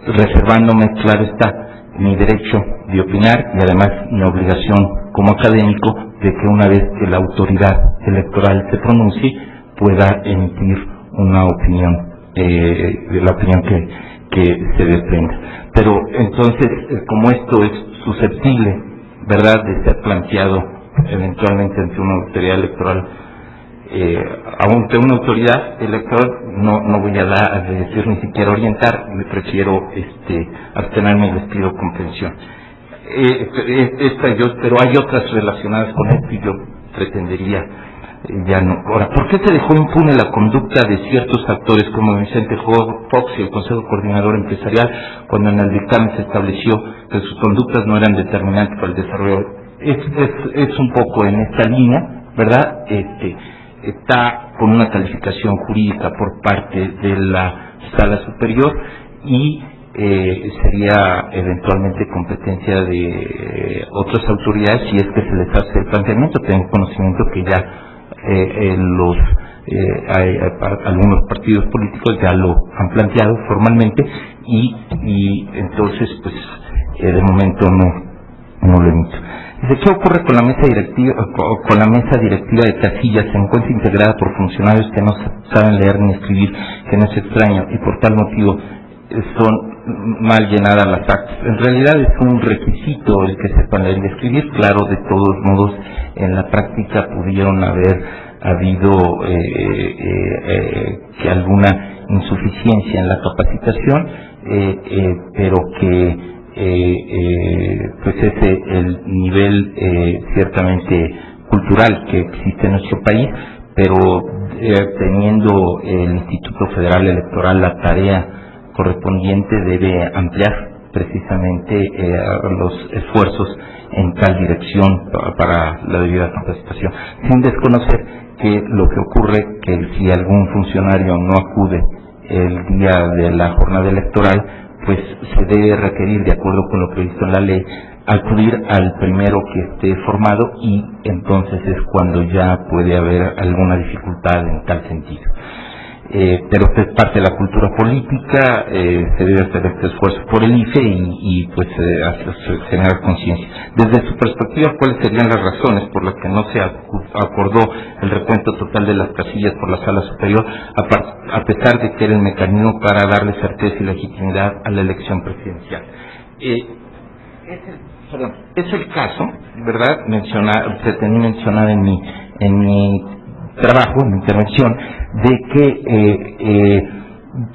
reservándome, claro está, mi derecho de opinar y además mi obligación como académico de que una vez que la autoridad electoral se pronuncie pueda emitir una opinión, la opinión que se desprenda. Pero entonces, como esto es susceptible, ¿verdad?, de ser planteado eventualmente ante una autoridad electoral, ante una autoridad electoral no voy a decir ni siquiera orientar, me prefiero abstenerme y les pido comprensión. Pero hay otras relacionadas con esto y yo pretendería ya no. Ahora, ¿por qué se dejó impune la conducta de ciertos actores como Vicente Fox y el Consejo Coordinador Empresarial cuando en el dictamen se estableció que sus conductas no eran determinantes para el desarrollo? Es un poco en esta línea, ¿verdad? Está con una calificación jurídica por parte de la Sala Superior y sería eventualmente competencia de otras autoridades si es que se les hace el planteamiento. Tengo conocimiento que ya algunos partidos políticos ya lo han planteado formalmente y entonces pues de momento no lo emito. Dice: ¿qué ocurre con la mesa directiva de Casillas? Se encuentra integrada por funcionarios que no saben leer ni escribir, que no es extraño, y por tal motivo son mal llenadas las actas. En realidad es un requisito el que sepan leer y escribir. Claro, de todos modos, en la práctica pudieron haber habido que alguna insuficiencia en la capacitación, pero que pues ese el nivel ciertamente cultural que existe en nuestro país, pero teniendo el Instituto Federal Electoral la tarea correspondiente, debe ampliar precisamente los esfuerzos en tal dirección para la debida capacitación, sin desconocer que lo que ocurre que si algún funcionario no acude el día de la jornada electoral, pues se debe requerir, de acuerdo con lo previsto en la ley, acudir al primero que esté formado, y entonces es cuando ya puede haber alguna dificultad en tal sentido. Pero esto es parte de la cultura política, se debe hacer este esfuerzo por el IFE y pues generar conciencia. Desde su perspectiva, ¿cuáles serían las razones por las que no se acordó el recuento total de las casillas por la Sala Superior, a pesar de que era el mecanismo para darle certeza y legitimidad a la elección presidencial? Es el caso, ¿verdad? Se tenía mencionado en mi trabajo, en mi intervención, de que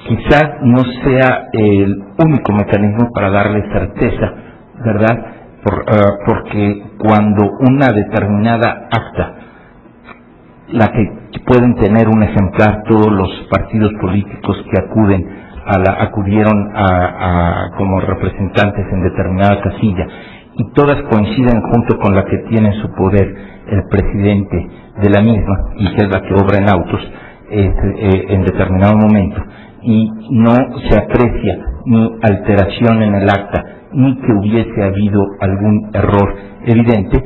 quizás no sea el único mecanismo para darle certeza, ¿verdad? Porque cuando una determinada acta, la que pueden tener un ejemplar todos los partidos políticos que acudieron como representantes en determinada casilla, y todas coinciden junto con la que tiene en su poder el presidente de la misma, y que es la que obra en autos en determinado momento, y no se aprecia ni alteración en el acta, ni que hubiese habido algún error evidente,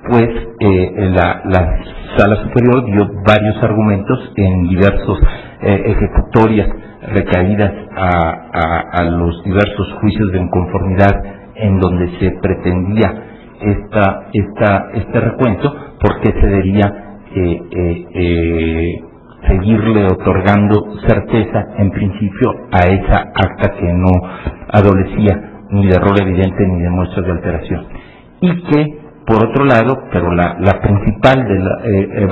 pues la Sala Superior dio varios argumentos en diversos ejecutorias recaídas a los diversos juicios de inconformidad en donde se pretendía este recuento, porque se debía seguirle otorgando certeza en principio a esa acta que no adolecía ni de error evidente ni de muestras de alteración, y que por otro lado, pero la principal de la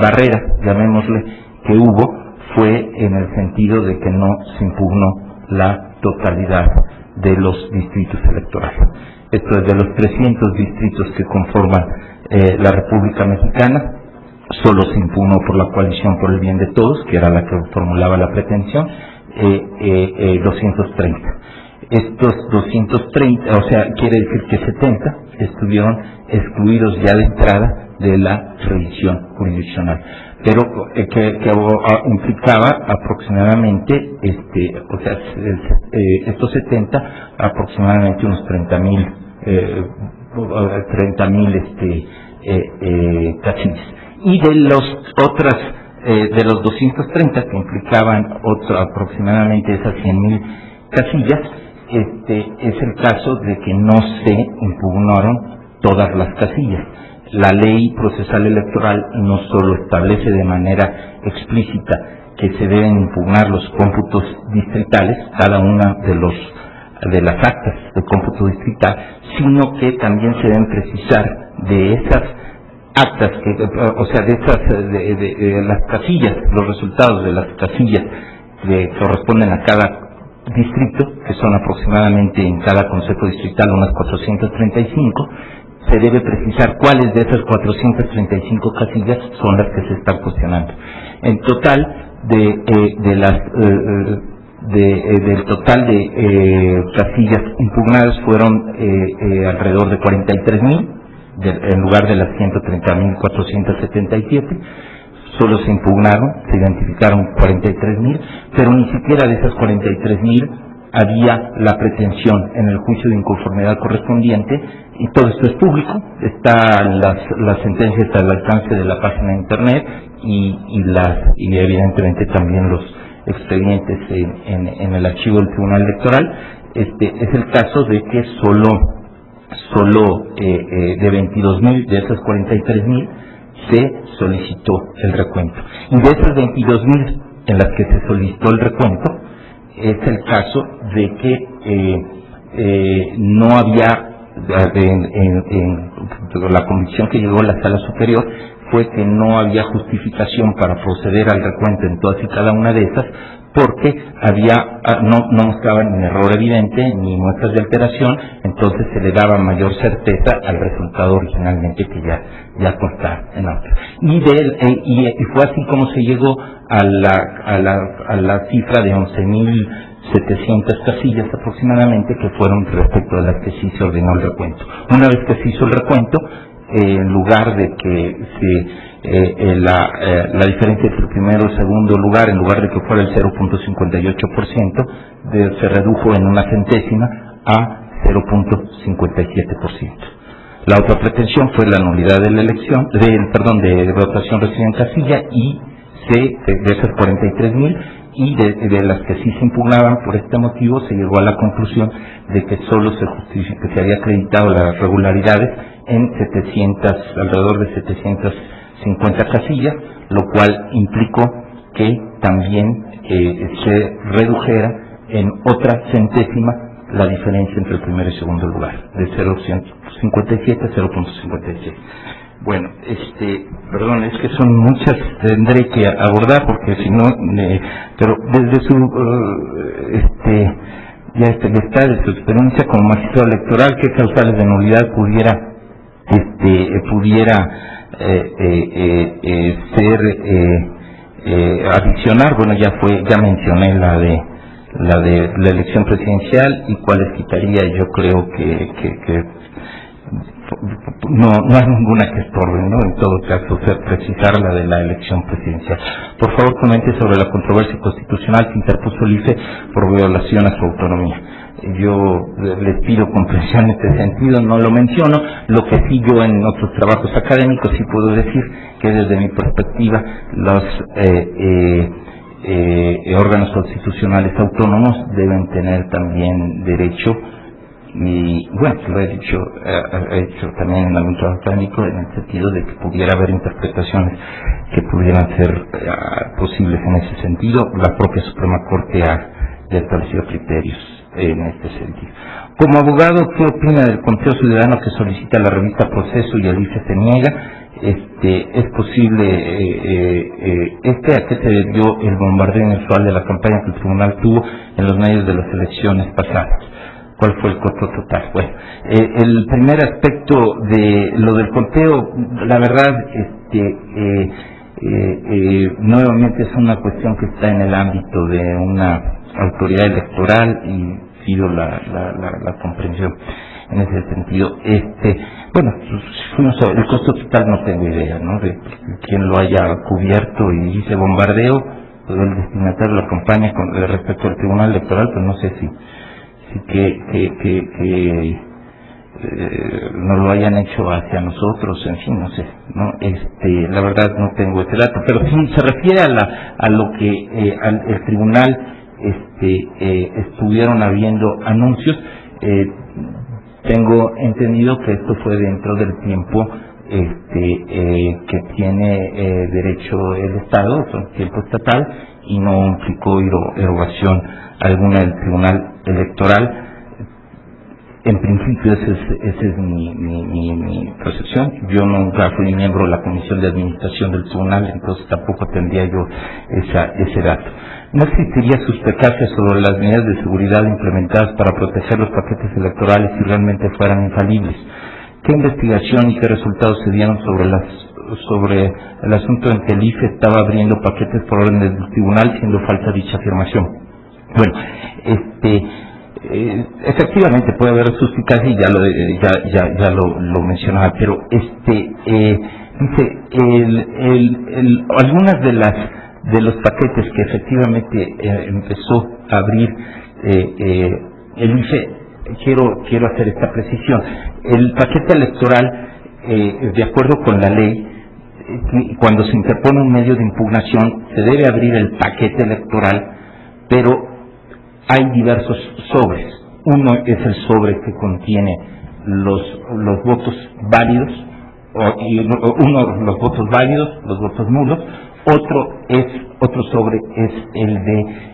barrera, llamémosle, que hubo fue en el sentido de que no se impugnó la totalidad de los distritos electorales. Esto es, de los 300 distritos que conforman la República Mexicana, solo se impugnó por la Coalición por el Bien de Todos, que era la que formulaba la pretensión, 230. Estos 230, o sea, quiere decir que 70 estuvieron excluidos ya de entrada de la revisión jurisdiccional, pero que implicaba aproximadamente, estos 70, aproximadamente unos 30,000 casillas. Y de los 230 que implicaban aproximadamente esas 100,000 casillas, es el caso de que no se impugnaron todas las casillas. La ley procesal electoral no solo establece de manera explícita que se deben impugnar los cómputos distritales, cada una de las actas de cómputo distrital, sino que también se deben precisar de esas actas, de las casillas, los resultados de las casillas que corresponden a cada distrito, que son aproximadamente en cada concejo distrital unas 435, se debe precisar cuáles de esas 435 casillas son las que se están cuestionando. En total, del total de casillas impugnadas fueron alrededor de 43,000, en lugar de las 130,477, solo se impugnaron, se identificaron 43,000, pero ni siquiera de esas 43,000 había la pretensión en el juicio de inconformidad correspondiente, y todo esto es público, están las sentencias al alcance de la página de internet y evidentemente también los expedientes en el archivo del Tribunal Electoral. Es el caso de que solo de 22,000 de esas 43,000 se solicitó el recuento, y de esas 22,000 en las que se solicitó el recuento, es el caso de que no había, la convicción que llegó a la Sala Superior fue que no había justificación para proceder al recuento en todas y cada una de esas, porque no mostraban ni error evidente ni muestras de alteración, entonces se le daba mayor certeza al resultado originalmente que ya constaba en auto. Y fue así como se llegó a la cifra de 11,700 casillas aproximadamente, que fueron respecto a las que sí se ordenó el recuento. Una vez que se hizo el recuento, en lugar de que se la diferencia entre el primero y el segundo lugar, en lugar de que fuera el 0.58%, se redujo en una centésima a 0.57%. La otra pretensión fue la nulidad de la elección, de votación residida en casilla, y de esas 43,000, y de las que sí se impugnaban por este motivo, se llegó a la conclusión de que solo que se había acreditado las regularidades en alrededor de 750 casillas, lo cual implicó que también se redujera en otra centésima la diferencia entre el primer y segundo lugar, de 0.57 a 0.56. Bueno, perdón, es que son muchas, tendré que abordar porque si no, pero desde de su experiencia como magistrado electoral, ¿qué causales de nulidad pudiera adicionar? Bueno, ya mencioné la de la elección presidencial, y cuáles quitaría. Yo creo que no hay ninguna que estorbe, ¿no? En todo caso, precisar la de la elección presidencial. Por favor, comente sobre la controversia constitucional que interpuso el IFE por violación a su autonomía. Yo les pido comprensión en este sentido, no lo menciono. Lo que sí, yo en otros trabajos académicos sí puedo decir que desde mi perspectiva los órganos constitucionales autónomos deben tener también derecho, y bueno, lo he hecho también en algún trabajo académico, en el sentido de que pudiera haber interpretaciones que pudieran ser posibles en ese sentido. La propia Suprema Corte ha establecido criterios en este sentido. Como abogado, ¿qué opina del conteo ciudadano que solicita la revista Proceso y el IFE se niega? ¿Es posible a qué se debió el bombardeo inusual de la campaña que el tribunal tuvo en los medios de las elecciones pasadas? ¿Cuál fue el costo total? Bueno, el primer aspecto de lo del conteo, la verdad, nuevamente es una cuestión que está en el ámbito de una autoridad electoral, y pido la comprensión en ese sentido. Bueno, el costo total no tengo idea, ¿no? De quién lo haya cubierto y dice bombardeo, pues el destinatario de la campaña con respecto al tribunal electoral, pues no sé si no lo hayan hecho hacia nosotros, en fin, no sé, ¿no? La verdad no tengo ese dato, pero si se refiere a lo que el tribunal estuvieron habiendo anuncios, tengo entendido que esto fue dentro del tiempo que tiene derecho el Estado, tiempo estatal, y no implicó erogación alguna del Tribunal Electoral. En principio esa es mi percepción. Yo nunca fui miembro de la Comisión de Administración del Tribunal, entonces tampoco tendría yo ese dato. ¿No existiría suspicacia sobre las medidas de seguridad implementadas para proteger los paquetes electorales si realmente fueran infalibles? ¿Qué investigación y qué resultados se dieron sobre el asunto en que el IFE estaba abriendo paquetes por orden del tribunal, siendo falsa dicha afirmación? Bueno, efectivamente puede haber suspicacia, y ya lo mencionaba, pero algunas de los paquetes que efectivamente empezó a abrir el IFE, quiero hacer esta precisión. El paquete electoral, de acuerdo con la ley, cuando se interpone un medio de impugnación, se debe abrir el paquete electoral, pero hay diversos sobres. Uno es el sobre que contiene los votos válidos, los votos válidos, los votos nulos. Otro sobre es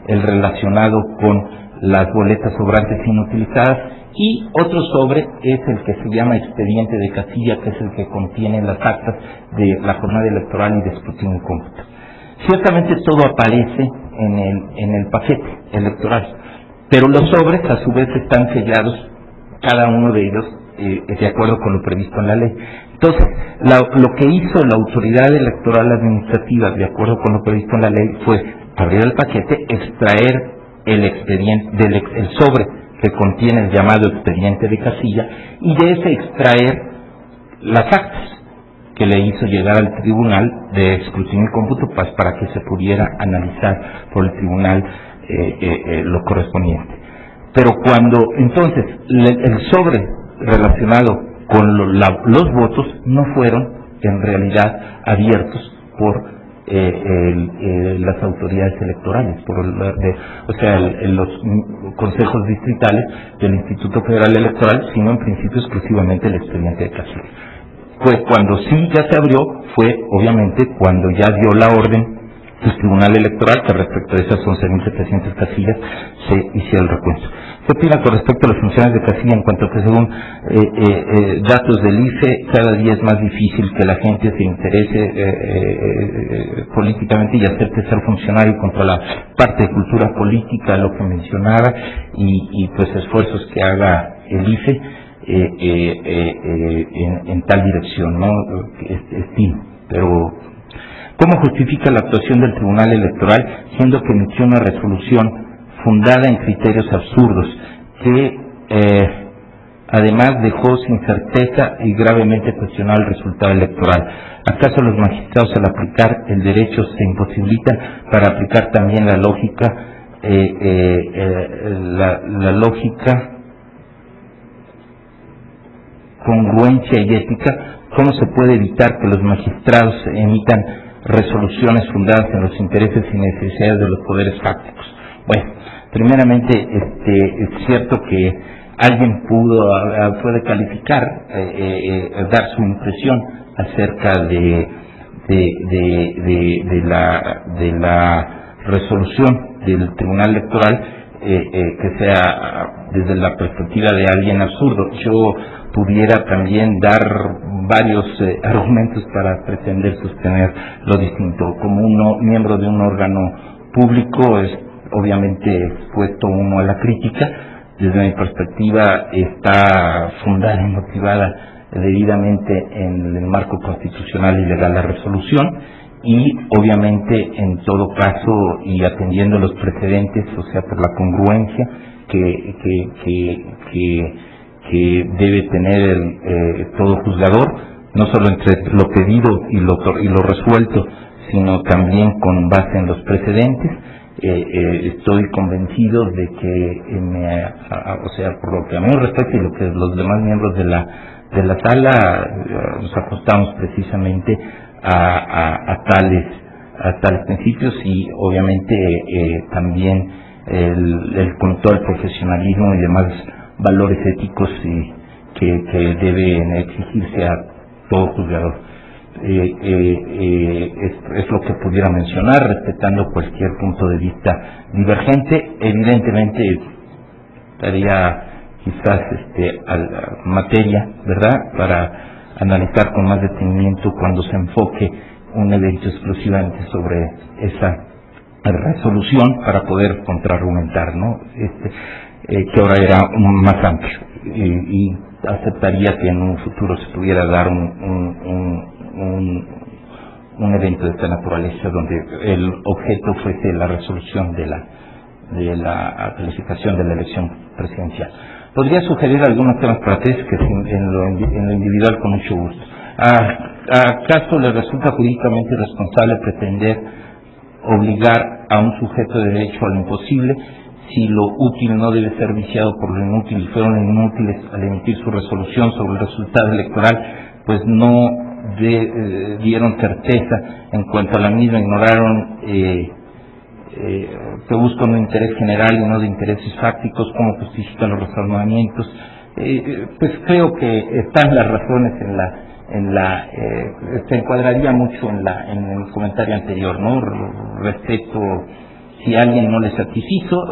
el relacionado con las boletas sobrantes inutilizadas, y otro sobre es el que se llama expediente de casilla, que es el que contiene las actas de la jornada electoral y de escrutinio y cómputo. Ciertamente todo aparece en el paquete electoral, pero los sobres a su vez están sellados, cada uno de ellos de acuerdo con lo previsto en la ley. Entonces, lo que hizo la autoridad electoral administrativa, de acuerdo con lo previsto en la ley, fue abrir el paquete, extraer el expediente, el sobre que contiene el llamado expediente de casilla, y de ese extraer las actas. que le hizo llegar al Tribunal de Escrutinio y Cómputo para que se pudiera analizar por el Tribunal lo correspondiente. Pero cuando entonces el sobre relacionado con los votos no fueron en realidad abiertos por las autoridades electorales, los consejos distritales del Instituto Federal Electoral, sino en principio exclusivamente el expediente de casillas. Pues cuando sí ya se abrió fue obviamente cuando ya dio la orden el Tribunal Electoral que respecto de esas 11.700 casillas se hiciera el recuento. ¿Qué opina con respecto a las funciones de casilla en cuanto que según datos del IFE cada día es más difícil que la gente se interese políticamente y acepte ser funcionario contra la parte de cultura política, lo que mencionaba, y pues esfuerzos que haga el IFE en tal dirección, ¿no? Estimo, pero ¿cómo justifica la actuación del Tribunal Electoral siendo que emitió una resolución fundada en criterios absurdos que además dejó sin certeza y gravemente cuestionado el resultado electoral? ¿Acaso los magistrados al aplicar el derecho se imposibilitan para aplicar también la lógica congruencia y ética? ¿Cómo se puede evitar que los magistrados emitan resoluciones fundadas en los intereses y necesidades de los poderes fácticos? Bueno, primeramente es cierto que alguien puede calificar, dar su impresión acerca de la resolución del Tribunal Electoral que sea desde la perspectiva de alguien absurdo. Yo pudiera también dar varios argumentos para pretender sostener lo distinto. Como miembro de un órgano público es obviamente expuesto uno a la crítica. Desde mi perspectiva está fundada y motivada debidamente en el marco constitucional y legal la resolución, y obviamente en todo caso y atendiendo los precedentes, o sea, por la congruencia que debe tener todo juzgador, no solo entre lo pedido y lo resuelto, sino también con base en los precedentes. Estoy convencido de que, por lo que a mí me respecta y lo que los demás miembros de la sala nos ajustamos precisamente a tales principios, y obviamente también con todo el profesionalismo y demás valores éticos que deben exigirse a todo juzgador. Es lo que pudiera mencionar, respetando cualquier punto de vista divergente. Evidentemente estaría quizás a la materia, ¿verdad?, para analizar con más detenimiento cuando se enfoque un evento exclusivamente sobre esa resolución para poder contraargumentar, ¿no? Que ahora era más amplio, y aceptaría que en un futuro se pudiera dar un evento de esta naturaleza donde el objeto fuese la resolución de la calificación de la elección presidencial. Podría sugerir algunos temas para que en lo individual con mucho gusto. ¿Acaso le resulta jurídicamente irresponsable pretender obligar a un sujeto de derecho a lo imposible si lo útil no debe ser viciado por lo inútil, y fueron inútiles al emitir su resolución sobre el resultado electoral, pues no dieron certeza en cuanto a la misma, ignoraron que buscan un interés general y no de intereses fácticos? ¿Cómo justifican los razonamientos? Pues creo que están las razones se encuadraría mucho en el comentario anterior, ¿no? Respecto, si a alguien no le satisfizo,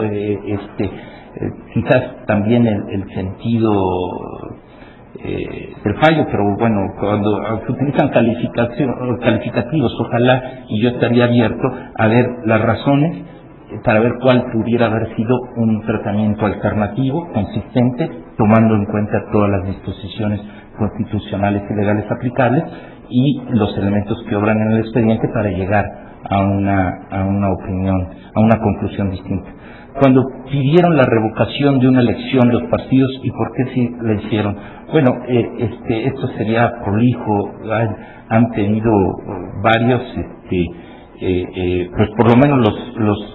quizás también el sentido del fallo, pero bueno, cuando se utilizan calificativos, ojalá, y yo estaría abierto a ver las razones para ver cuál pudiera haber sido un tratamiento alternativo, consistente, tomando en cuenta todas las disposiciones constitucionales y legales aplicables y los elementos que obran en el expediente para llegar a una opinión, a una conclusión distinta. Cuando pidieron la revocación de una elección los partidos, ¿y por qué sí la hicieron? Bueno, esto sería prolijo, han tenido varios, pues por lo menos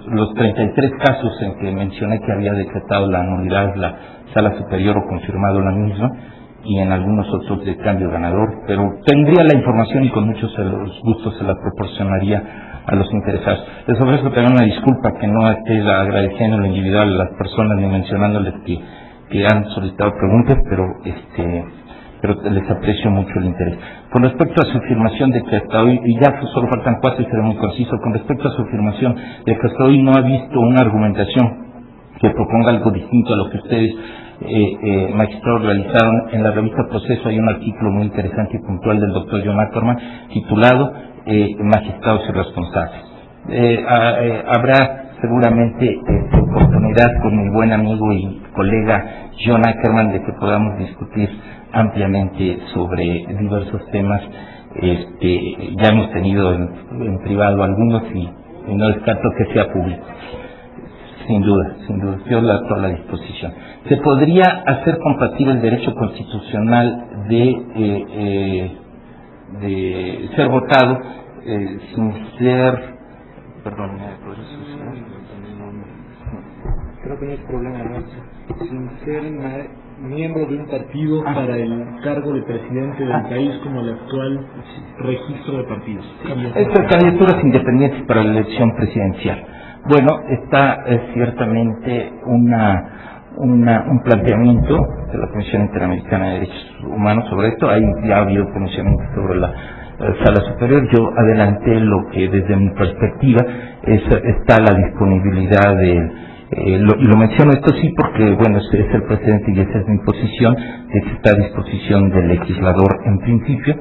los 33 casos en que mencioné que había decretado la nulidad la Sala Superior o confirmado la misma, y en algunos otros de cambio ganador, pero tendría la información y con muchos gustos se la proporcionaría a los interesados. Les ofrezco también una disculpa que no esté agradeciendo en lo individual a las personas ni mencionándoles que han solicitado preguntas, pero les aprecio mucho el interés. Con respecto a su afirmación de que hasta hoy, y ya solo faltan 4 y seré muy conciso, con respecto a su afirmación de que hasta hoy no ha visto una argumentación que proponga algo distinto a lo que ustedes magistrados realizaron, en la revista Proceso hay un artículo muy interesante y puntual del doctor John Ackerman titulado Magistrados irresponsables. Habrá seguramente oportunidad con mi buen amigo y colega John Ackerman de que podamos discutir ampliamente sobre diversos temas. Ya hemos tenido en privado algunos y no descarto que sea público. Sin duda, yo toda la disposición. ¿Se podría hacer compatible el derecho constitucional de ser votado sin ser, perdón, creo que no es problema, ¿no? Sin ser miembro de un partido para el cargo de presidente del país como el actual registro de partidos? Estas candidaturas independientes para la elección presidencial. Bueno, está ciertamente un planteamiento de la Comisión Interamericana de Derechos Humanos sobre esto. Ahí ya ha habido pronunciamiento sobre la Sala Superior. Yo adelanté lo que desde mi perspectiva está la disponibilidad y lo menciono esto sí porque, bueno, es el precedente y esa es mi posición, de que está a disposición del legislador en principio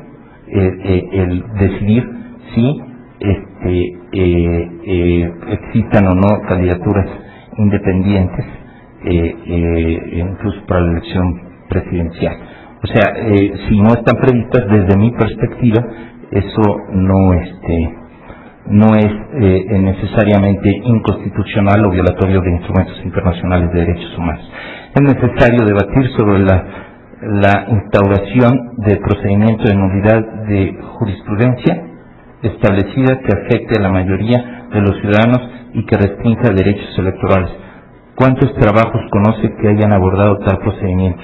el decidir si existan o no candidaturas independientes incluso para la elección presidencial. O sea, si no están previstas, desde mi perspectiva, eso no es necesariamente inconstitucional o violatorio de instrumentos internacionales de derechos humanos. Es necesario debatir sobre la instauración de procedimiento de nulidad de jurisprudencia establecida que afecte a la mayoría de los ciudadanos y que restrinja derechos electorales. ¿Cuántos trabajos conoce que hayan abordado tal procedimiento?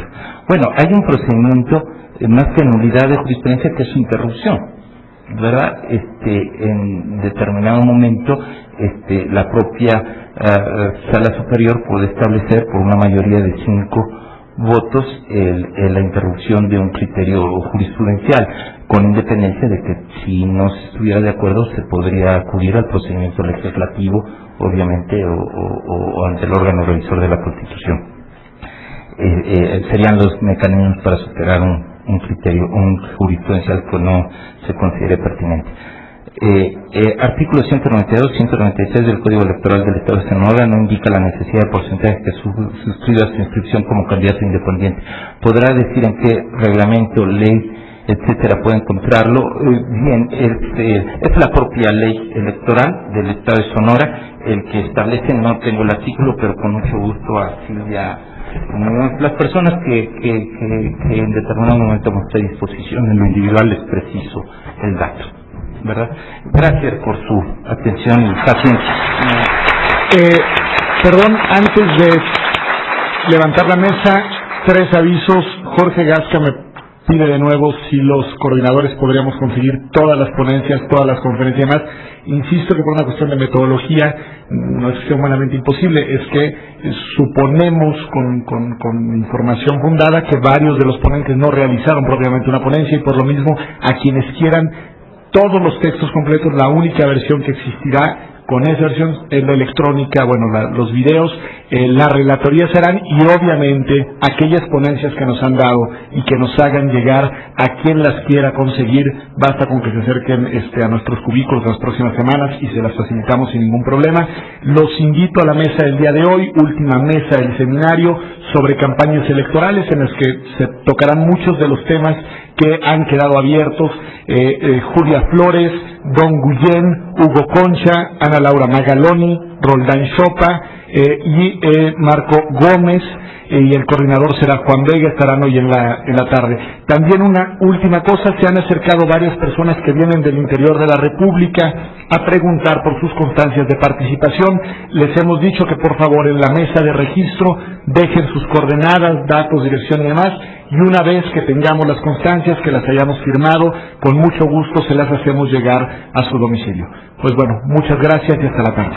Bueno, hay un procedimiento más que nulidad de jurisprudencia que es su interrupción, ¿verdad? En determinado momento la propia Sala Superior puede establecer por una mayoría de 5 votos la interrupción de un criterio jurisprudencial, con independencia de que si no se estuviera de acuerdo se podría acudir al procedimiento legislativo, obviamente, o ante el órgano revisor de la Constitución. Serían los mecanismos para superar un criterio, un jurisprudencial que no se considere pertinente. Artículo 192, 193 del Código Electoral del Estado de Sonora no indica la necesidad de porcentaje que suscriba su inscripción como candidato independiente. ¿Podrá decir en qué reglamento, ley, etcétera puede encontrarlo? Bien, es la propia ley electoral del Estado de Sonora el que establece, no tengo el artículo, pero con mucho gusto a Silvia, las personas que en determinado momento hemos a disposición en lo individual les preciso el dato, ¿verdad? Gracias por su atención y paciencia. Perdón, antes de levantar la mesa, 3 avisos. Jorge Gasca me pide de nuevo si los coordinadores podríamos conseguir todas las ponencias, todas las conferencias y demás. Insisto que por una cuestión de metodología no es que sea humanamente imposible, es que suponemos con información fundada que varios de los ponentes no realizaron propiamente una ponencia y por lo mismo a quienes quieran todos los textos completos, la única versión que existirá con esa versión es la electrónica, bueno, los videos, la relatoría serán y obviamente aquellas ponencias que nos han dado y que nos hagan llegar a quien las quiera conseguir, basta con que se acerquen a nuestros cubículos las próximas semanas y se las facilitamos sin ningún problema. Los invito a la mesa del día de hoy, última mesa del seminario sobre campañas electorales en las que se tocarán muchos de los temas que han quedado abiertos. Julia Flores, Don Guillén, Hugo Concha, Ana Laura Magaloni, Roldán Chopa y Marco Gómez, y el coordinador será Juan Vega, estarán hoy en la tarde. También una última cosa, se han acercado varias personas que vienen del interior de la República a preguntar por sus constancias de participación. Les hemos dicho que por favor en la mesa de registro dejen sus coordenadas, datos, dirección y demás, y una vez que tengamos las constancias, que las hayamos firmado, con mucho gusto se las hacemos llegar a su domicilio. Pues bueno, muchas gracias y hasta la tarde.